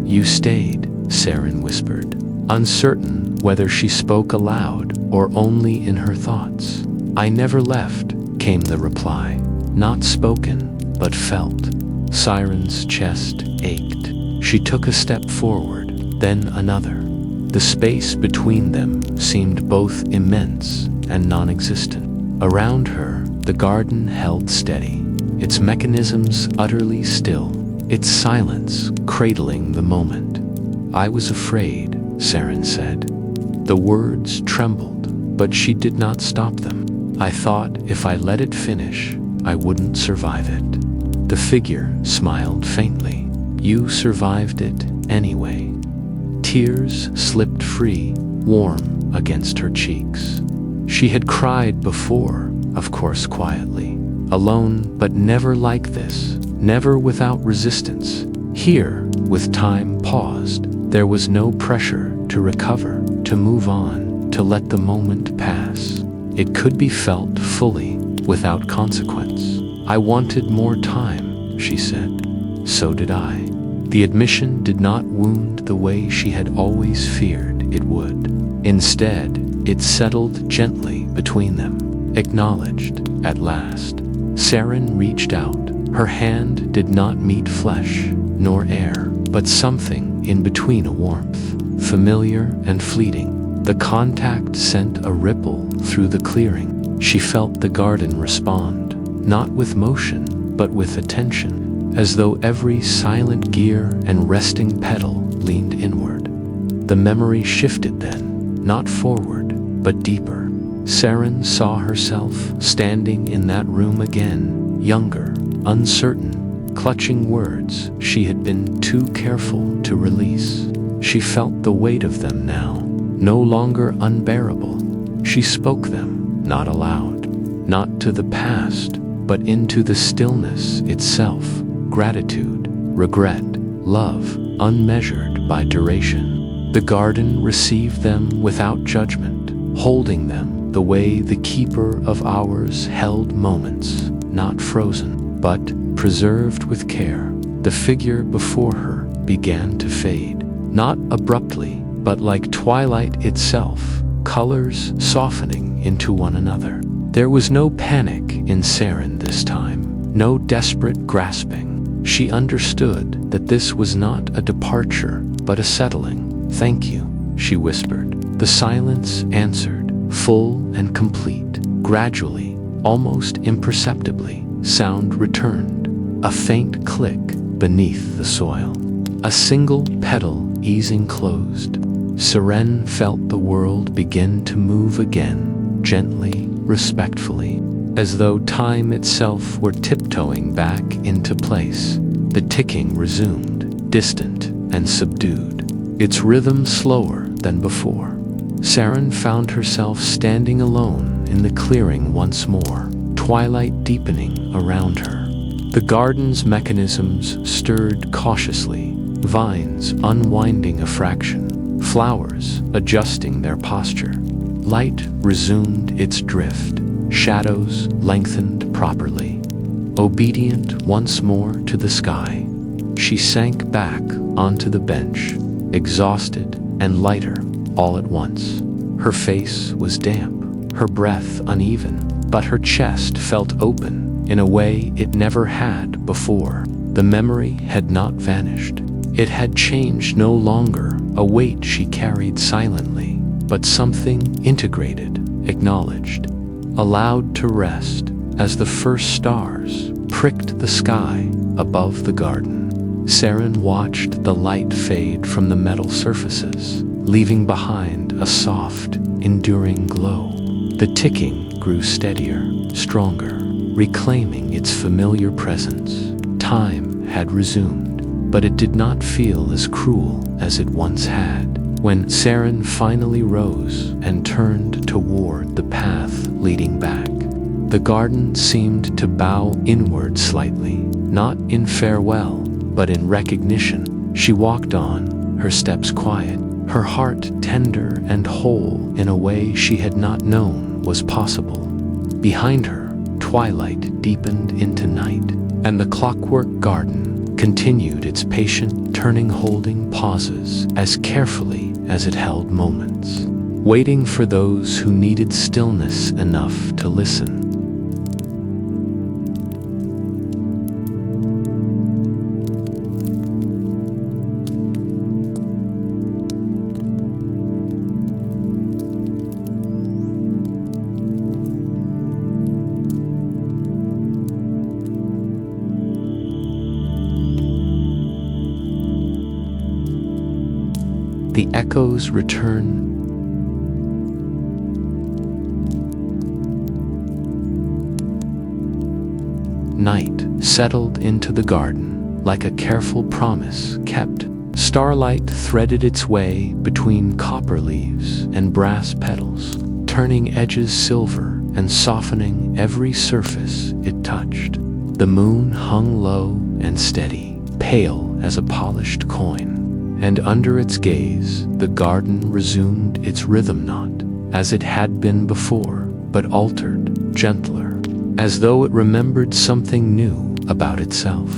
"You stayed," Saren whispered, uncertain whether she spoke aloud or only in her thoughts. "I never left," came the reply, not spoken, but felt. Saren's chest ached. She took a step forward, then another. The space between them seemed both immense and non-existent. Around her, the garden held steady, its mechanisms utterly still, its silence cradling the moment. "I was afraid," Saren said. The words trembled, but she did not stop them. "I thought if I let it finish, I wouldn't survive it." The figure smiled faintly. "You survived it anyway." Tears slipped free, warm against her cheeks. She had cried before, of course quietly, alone, but never like this, never without resistance. Here, with time paused, there was no pressure to recover, to move on, to let the moment pass. It could be felt fully, without consequence. "I wanted more time," she said. "So did I." The admission did not wound the way she had always feared it would. Instead, it settled gently between them, acknowledged at last. Saren reached out. Her hand did not meet flesh, nor air, but something in between, a warmth. familiar and fleeting. The contact sent a ripple through the clearing. She felt the garden respond, not with motion, but with attention, as though every silent gear and resting petal leaned inward. The memory shifted then, not forward, but deeper. Saren saw herself standing in that room again, younger, uncertain, clutching words she had been too careful to release. She felt the weight of them now, no longer unbearable. She spoke them, not aloud, not to the past, but into the stillness itself. Gratitude, regret, love, unmeasured by duration. The garden received them without judgment, holding them the way the keeper of hours held moments, not frozen, but preserved with care. The figure before her began to fade, not abruptly, but like twilight itself, colors softening into one another. There was no panic in Saren this time, no desperate grasping. She understood that this was not a departure, but a settling. "Thank you," she whispered. The silence answered, full and complete. Gradually, almost imperceptibly, sound returned, a faint click beneath the soil. A single petal easing closed. Saren felt the world begin to move again, gently, respectfully, as though time itself were tiptoeing back into place. The ticking resumed, distant and subdued, its rhythm slower than before. Saren found herself standing alone in the clearing once more, twilight deepening around her. The garden's mechanisms stirred cautiously, vines unwinding a fraction, flowers adjusting their posture. Light resumed its drift, shadows lengthened properly. Obedient once more to the sky, she sank back onto the bench, exhausted and lighter all at once. Her face was damp, her breath uneven, but her chest felt open in a way it never had before. The memory had not vanished. It had changed, no longer a weight she carried silently, but something integrated, acknowledged, allowed to rest as the first stars pricked the sky above the garden. Saren watched the light fade from the metal surfaces, leaving behind a soft, enduring glow. The ticking grew steadier, stronger, reclaiming its familiar presence. Time had resumed, but it did not feel as cruel as it once had. When Saren finally rose and turned toward the path leading back, the garden seemed to bow inward slightly, not in farewell, but in recognition. She walked on, her steps quiet, her heart tender and whole in a way she had not known was possible. Behind her, twilight deepened into night, and the Clockwork garden continued its patient turning, holding pauses as carefully as it held moments, waiting for those who needed stillness enough to listen. The echoes return. Night settled into the garden like a careful promise kept. Starlight threaded its way between copper leaves and brass petals, turning edges silver and softening every surface it touched. The moon hung low and steady, pale as a polished coin. And under its gaze, the garden resumed its rhythm, not as it had been before, but altered, gentler, as though it remembered something new about itself.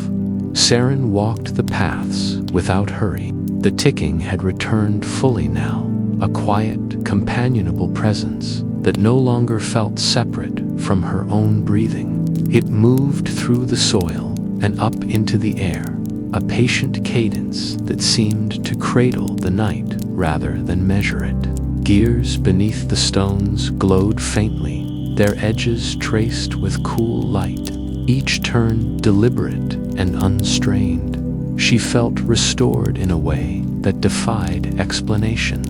Saren walked the paths without hurry. The ticking had returned fully now, a quiet, companionable presence that no longer felt separate from her own breathing. It moved through the soil and up into the air, a patient cadence that seemed to cradle the night rather than measure it. Gears beneath the stones glowed faintly, their edges traced with cool light, each turn deliberate and unstrained. She felt restored in a way that defied explanation.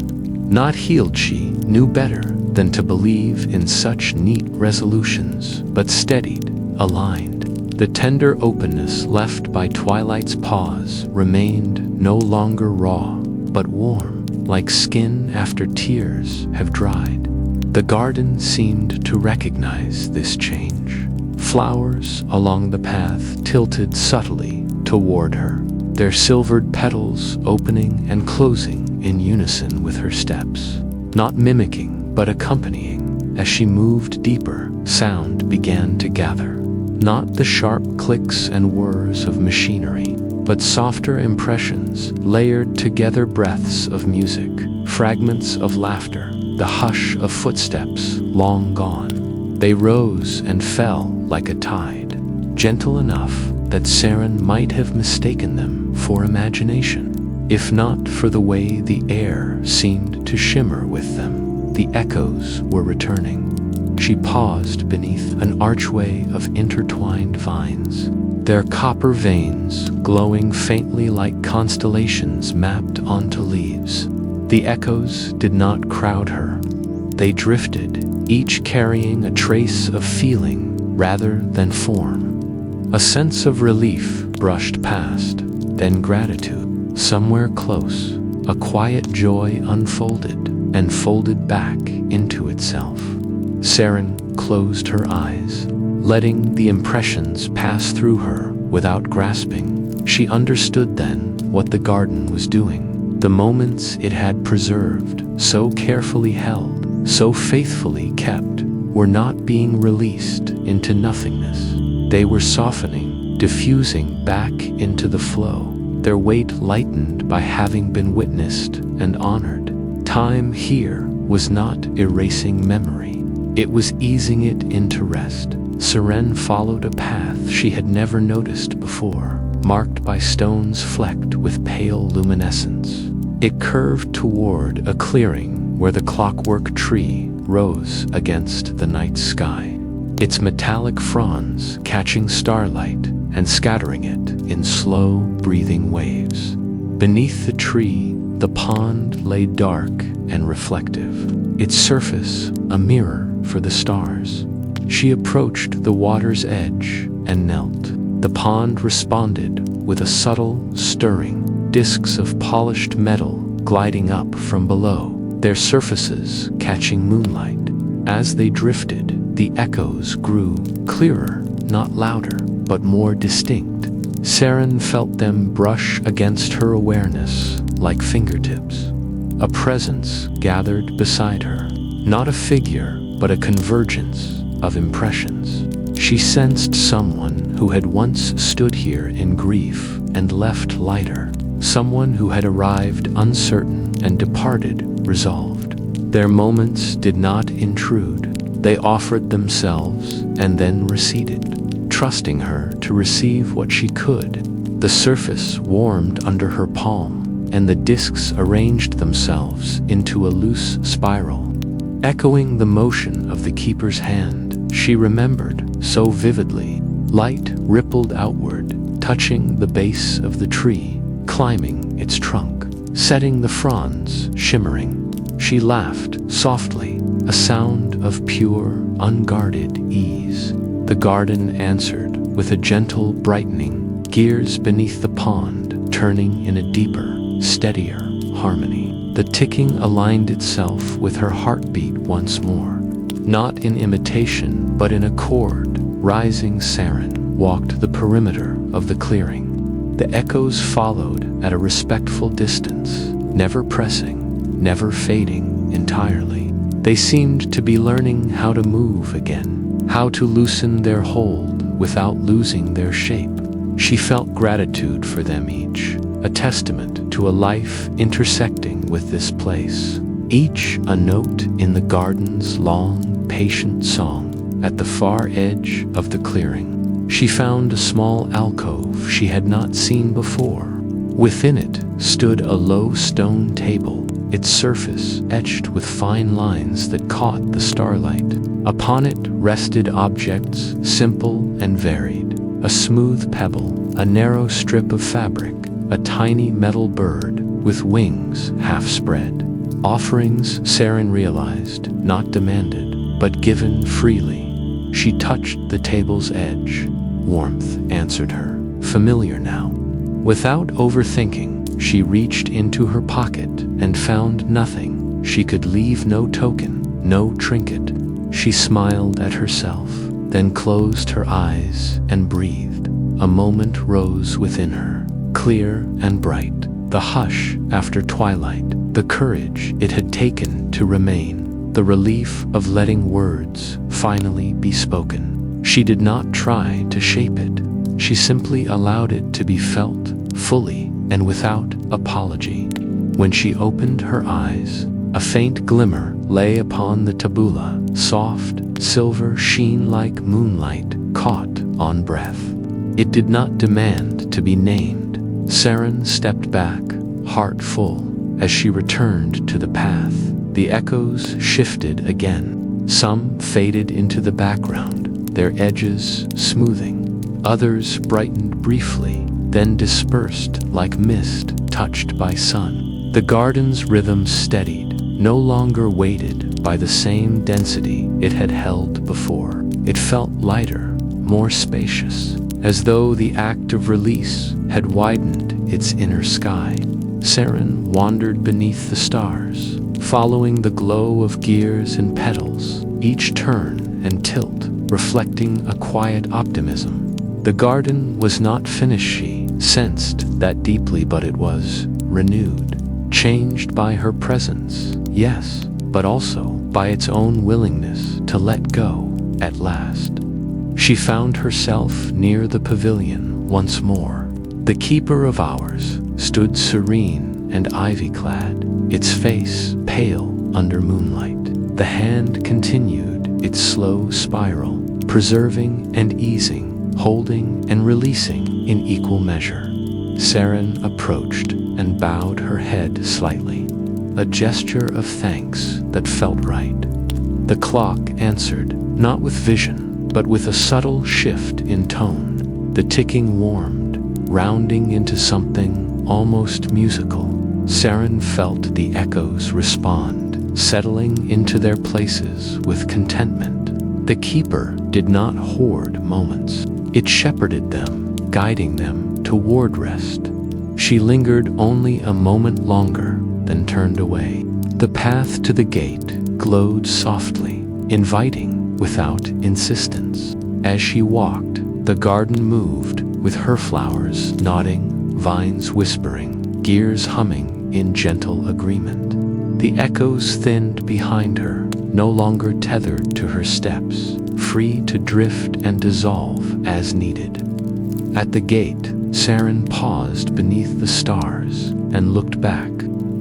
Not healed, she knew better than to believe in such neat resolutions, but steadied, aligned. The tender openness left by twilight's pause remained no longer raw, but warm, like skin after tears have dried. The garden seemed to recognize this change. Flowers along the path tilted subtly toward her, their silvered petals opening and closing in unison with her steps. Not mimicking, but accompanying. As she moved deeper, sound began to gather. Not the sharp clicks and whirs of machinery, but softer impressions, layered together, breaths of music, fragments of laughter, the hush of footsteps long gone. They rose and fell like a tide, gentle enough that Saren might have mistaken them for imagination, if not for the way the air seemed to shimmer with them. The echoes were returning. She paused beneath an archway of intertwined vines, their copper veins glowing faintly like constellations mapped onto leaves. The echoes did not crowd her. They drifted, each carrying a trace of feeling rather than form. A sense of relief brushed past, then gratitude. Somewhere close, a quiet joy unfolded and folded back into itself. Saren closed her eyes, letting the impressions pass through her without grasping. She understood then what the garden was doing. The moments it had preserved, so carefully held, so faithfully kept, were not being released into nothingness. They were softening, diffusing back into the flow, their weight lightened by having been witnessed and honored. Time here was not erasing memory. It was easing it into rest. Saren followed a path she had never noticed before, marked by stones flecked with pale luminescence. It curved toward a clearing where the clockwork tree rose against the night sky, its metallic fronds catching starlight and scattering it in slow, breathing waves. Beneath the tree, the pond lay dark and reflective, its surface a mirror for the stars. She approached the water's edge and knelt. The pond responded with a subtle stirring, discs of polished metal gliding up from below, their surfaces catching moonlight. As they drifted, the echoes grew clearer, not louder, but more distinct. Saren felt them brush against her awareness like fingertips. A presence gathered beside her, not a figure, but a convergence of impressions. She sensed someone who had once stood here in grief and left lighter, someone who had arrived uncertain and departed resolved. Their moments did not intrude. They offered themselves and then receded, trusting her to receive what she could. The surface warmed under her palm, and the discs arranged themselves into a loose spiral, echoing the motion of the keeper's hand. She remembered so vividly. Light rippled outward, touching the base of the tree, climbing its trunk, setting the fronds shimmering. She laughed softly, a sound of pure, unguarded ease. The garden answered with a gentle brightening, gears beneath the pond turning in a deeper, steadier harmony. The ticking aligned itself with her heartbeat once more, not in imitation but in accord. Rising, Saren walked the perimeter of the clearing. The echoes followed at a respectful distance, never pressing, never fading entirely. They seemed to be learning how to move again, how to loosen their hold without losing their shape. She felt gratitude for them each, a testament to a life intersecting with this place, each a note in the garden's long, patient song. At the far edge of the clearing, she found a small alcove she had not seen before. Within it stood a low stone table, its surface etched with fine lines that caught the starlight. Upon it rested objects simple and varied: a smooth pebble, a narrow strip of fabric, a tiny metal bird with wings half spread. Offerings, Saren realized, not demanded, but given freely. She touched the table's edge. Warmth answered her, familiar now. Without overthinking, she reached into her pocket and found nothing. She could leave no token, no trinket. She smiled at herself, then closed her eyes and breathed. A moment rose within her, clear and bright. The hush after twilight, the courage it had taken to remain, the relief of letting words finally be spoken. She did not try to shape it. She simply allowed it to be felt fully and without apology. When she opened her eyes, a faint glimmer lay upon the tabula, soft, silver sheen like moonlight caught on breath. It did not demand to be named. Saren stepped back, heart full. As she returned to the path, the echoes shifted again. Some faded into the background, their edges smoothing. Others brightened briefly, then dispersed like mist touched by sun. The garden's rhythm steadied, no longer weighted by the same density it had held before. It felt lighter, more spacious, as though the act of release had widened its inner sky. Saren wandered beneath the stars, following the glow of gears and petals, each turn and tilt reflecting a quiet optimism. The garden was not finished, she sensed that deeply, but it was renewed, changed by her presence, yes, but also by its own willingness to let go at last. She found herself near the pavilion once more. The keeper of hours stood serene and ivy-clad, its face pale under moonlight. The hand continued its slow spiral, preserving and easing, holding and releasing in equal measure. Saren approached and bowed her head slightly, a gesture of thanks that felt right. The clock answered, not with vision, but with a subtle shift in tone. The ticking warmed, rounding into something almost musical. Saren felt the echoes respond, settling into their places with contentment. The keeper did not hoard moments. It shepherded them, guiding them toward rest. She lingered only a moment longer, then turned away. The path to the gate glowed softly, inviting without insistence. As she walked, the garden moved, with her flowers nodding, vines whispering, gears humming in gentle agreement. The echoes thinned behind her, no longer tethered to her steps, free to drift and dissolve as needed. At the gate, Saren paused beneath the stars and looked back.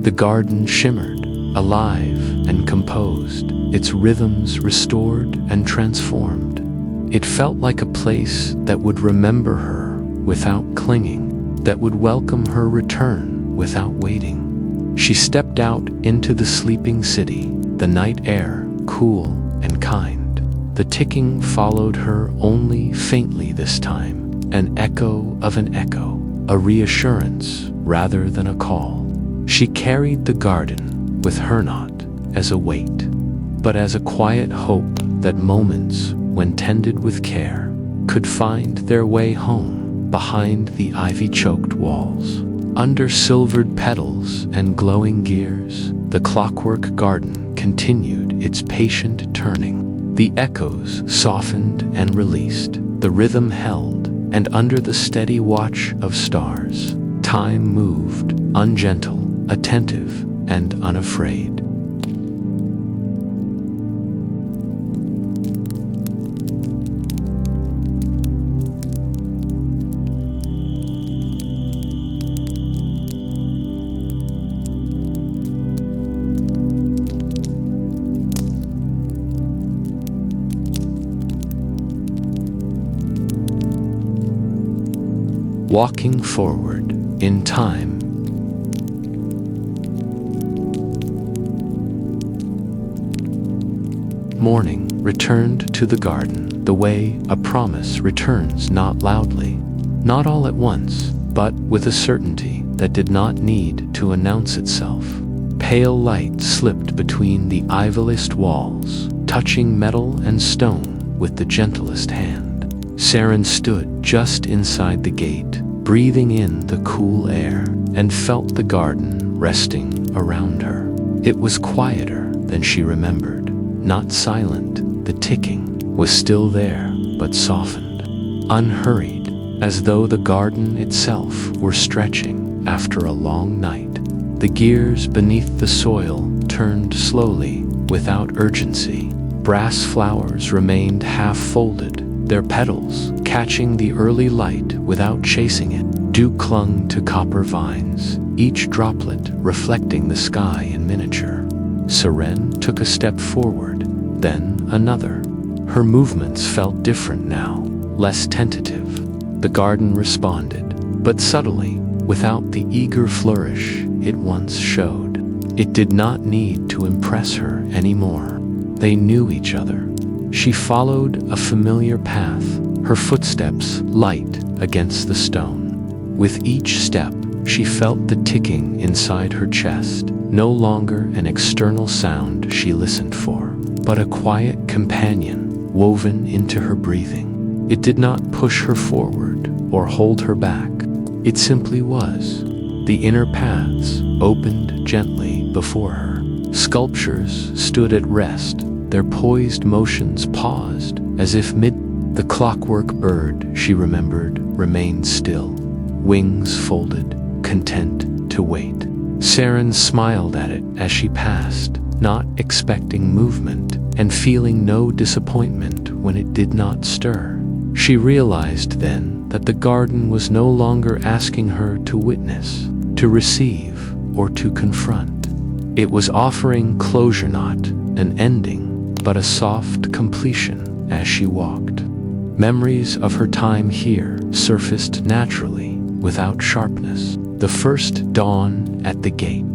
The garden shimmered, alive and composed, its rhythms restored and transformed. It felt like a place that would remember her without clinging, that would welcome her return without waiting. She stepped out into the sleeping city, the night air cool and kind. The ticking followed her only faintly this time, an echo of an echo, a reassurance rather than a call. She carried the garden with her not as a weight, but as a quiet hope that moments, when tended with care, could find their way home behind the ivy-choked walls. Under silvered petals and glowing gears, the clockwork garden continued its patient turning. The echoes softened and released, the rhythm held, and under the steady watch of stars, time moved, ungentle, attentive, and unafraid. Walking forward in time. morning, returned to the garden the way a promise returns, not loudly, not all at once, but with a certainty that did not need to announce itself. Pale light slipped between the ivilist walls, touching metal and stone with the gentlest hand. Saren stood just inside the gate, breathing in the cool air, and felt the garden resting around her. It was quieter than she remembered, not silent. The ticking was still there, but softened, unhurried, as though the garden itself were stretching after a long night. The gears beneath the soil turned slowly, without urgency. Brass flowers remained half-folded, their petals catching the early light without chasing it. Dew clung to copper vines, each droplet reflecting the sky in miniature. Saren took a step forward, then another. Her movements felt different now, less tentative. The garden responded, but subtly, without the eager flourish it once showed. It did not need to impress her anymore. They knew each other. She followed a familiar path, her footsteps light against the stone. With each step, she felt the ticking inside her chest, no longer an external sound she listened for, but a quiet companion woven into her breathing. It did not push her forward or hold her back. It simply was. The inner paths opened gently before her. Sculptures stood at rest, their poised motions paused, as if mid. The clockwork bird, she remembered, remained still, wings folded, content to wait. Saren smiled at it as she passed, not expecting movement, and feeling no disappointment when it did not stir. She realized then that the garden was no longer asking her to witness, to receive, or to confront. It was offering closure, not an ending, but a soft completion as she walked. Memories of her time here surfaced naturally, without sharpness. The first dawn at the gate,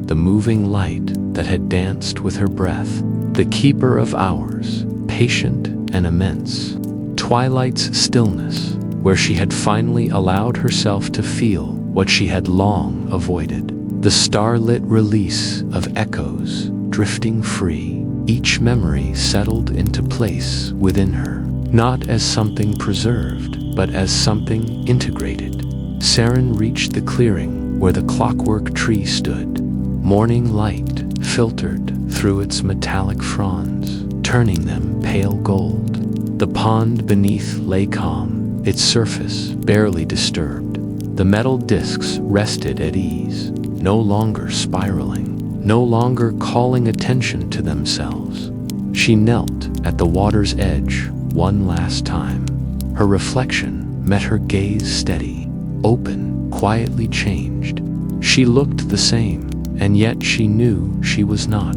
the moving light that had danced with her breath, the keeper of hours, patient and immense. Twilight's stillness, where she had finally allowed herself to feel what she had long avoided. The starlit release of echoes, drifting free, each memory settled into place within her, not as something preserved, but as something integrated. Saren reached the clearing where the clockwork tree stood. Morning light filtered through its metallic fronds, turning them pale gold. The pond beneath lay calm, its surface barely disturbed. The metal discs rested at ease, no longer spiraling, no longer calling attention to themselves. She knelt at the water's edge one last time. Her reflection met her gaze steady, open, quietly changed. She looked the same, and yet she knew she was not.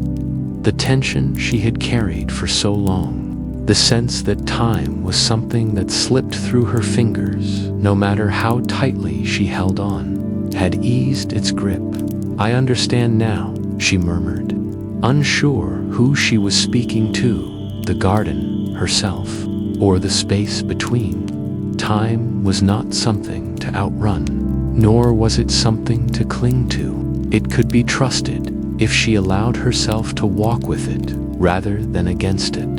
The tension she had carried for so long, the sense that time was something that slipped through her fingers, no matter how tightly she held on, had eased its grip. "I understand now," she murmured, unsure who she was speaking to, the garden, herself, or the space between. Time was not something to outrun, nor was it something to cling to. It could be trusted if she allowed herself to walk with it rather than against it.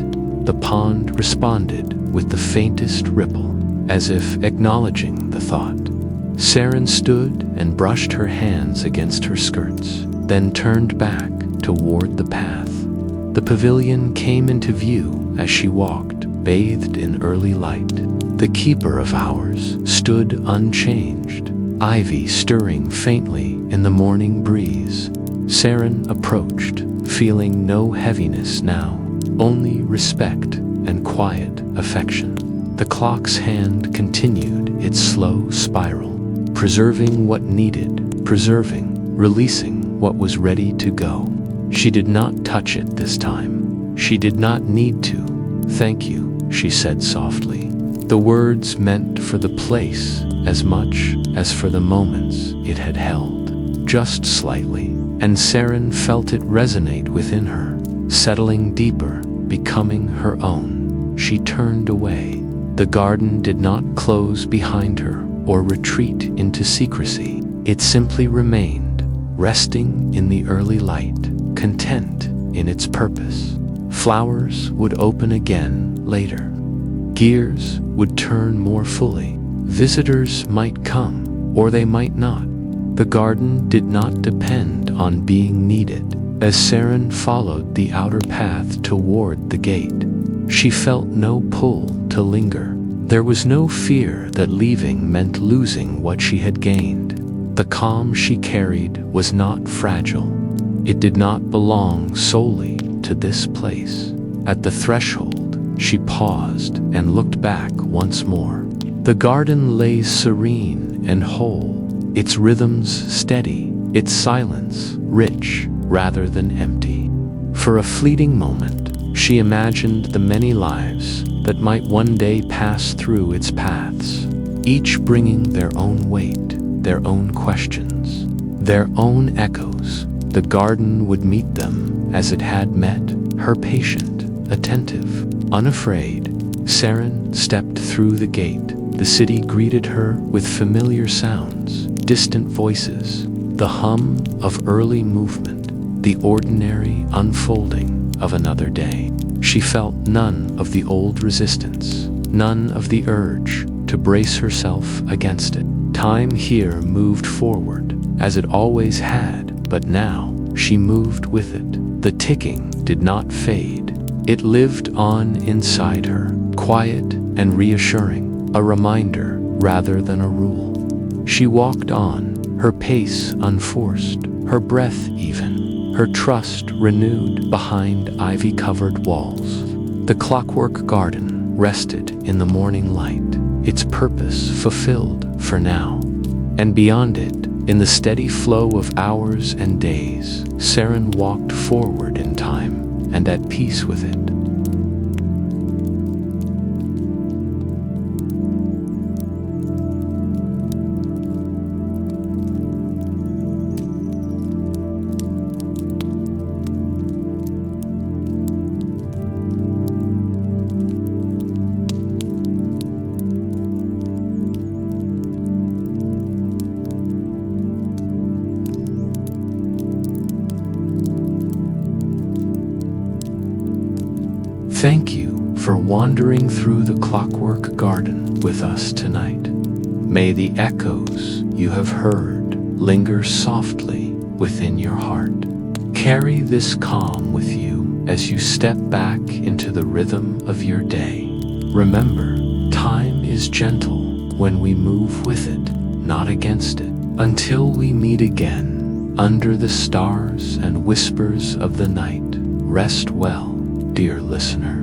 The pond responded with the faintest ripple, as if acknowledging the thought. Saren stood and brushed her hands against her skirts, then turned back toward the path. The pavilion came into view as she walked, bathed in early light. The keeper of hours stood unchanged, ivy stirring faintly in the morning breeze. Saren approached, feeling no heaviness now, only respect and quiet affection. The clock's hand continued its slow spiral, preserving what needed preserving, releasing what was ready to go. She did not touch it this time. She did not need to. "Thank you," she said softly. The words meant for the place as much as for the moments it had held, just slightly, and Saren felt it resonate within her, settling deeper becoming her own, she turned away. The garden did not close behind her or retreat into secrecy. It simply remained, resting in the early light, content in its purpose. Flowers would open again later. Gears would turn more fully. Visitors might come, or they might not. The garden did not depend on being needed. As Saren followed the outer path toward the gate, she felt no pull to linger. There was no fear that leaving meant losing what she had gained. The calm she carried was not fragile. It did not belong solely to this place. At the threshold, she paused and looked back once more. The garden lay serene and whole, its rhythms steady, its silence rich rather than empty. For a fleeting moment, she imagined the many lives that might one day pass through its paths, each bringing their own weight, their own questions, their own echoes. The garden would meet them as it had met her, patient, attentive, unafraid. Saren stepped through the gate. The city greeted her with familiar sounds, distant voices, the hum of early movement, the ordinary unfolding of another day. She felt none of the old resistance, none of the urge to brace herself against it. Time here moved forward, as it always had, but now she moved with it. The ticking did not fade. It lived on inside her, quiet and reassuring, a reminder rather than a rule. She walked on, her pace unforced, her breath even, her trust renewed behind ivy-covered walls. The Clockwork garden rested in the morning light, its purpose fulfilled for now. And beyond it, in the steady flow of hours and days, Saren walked forward in time and at peace with it. Thank you for wandering through the Clockwork garden with us tonight. May the echoes you have heard linger softly within your heart. Carry this calm with you as you step back into the rhythm of your day. Remember, time is gentle when we move with it, not against it. Until we meet again, under the stars and whispers of the night, rest well, dear listener.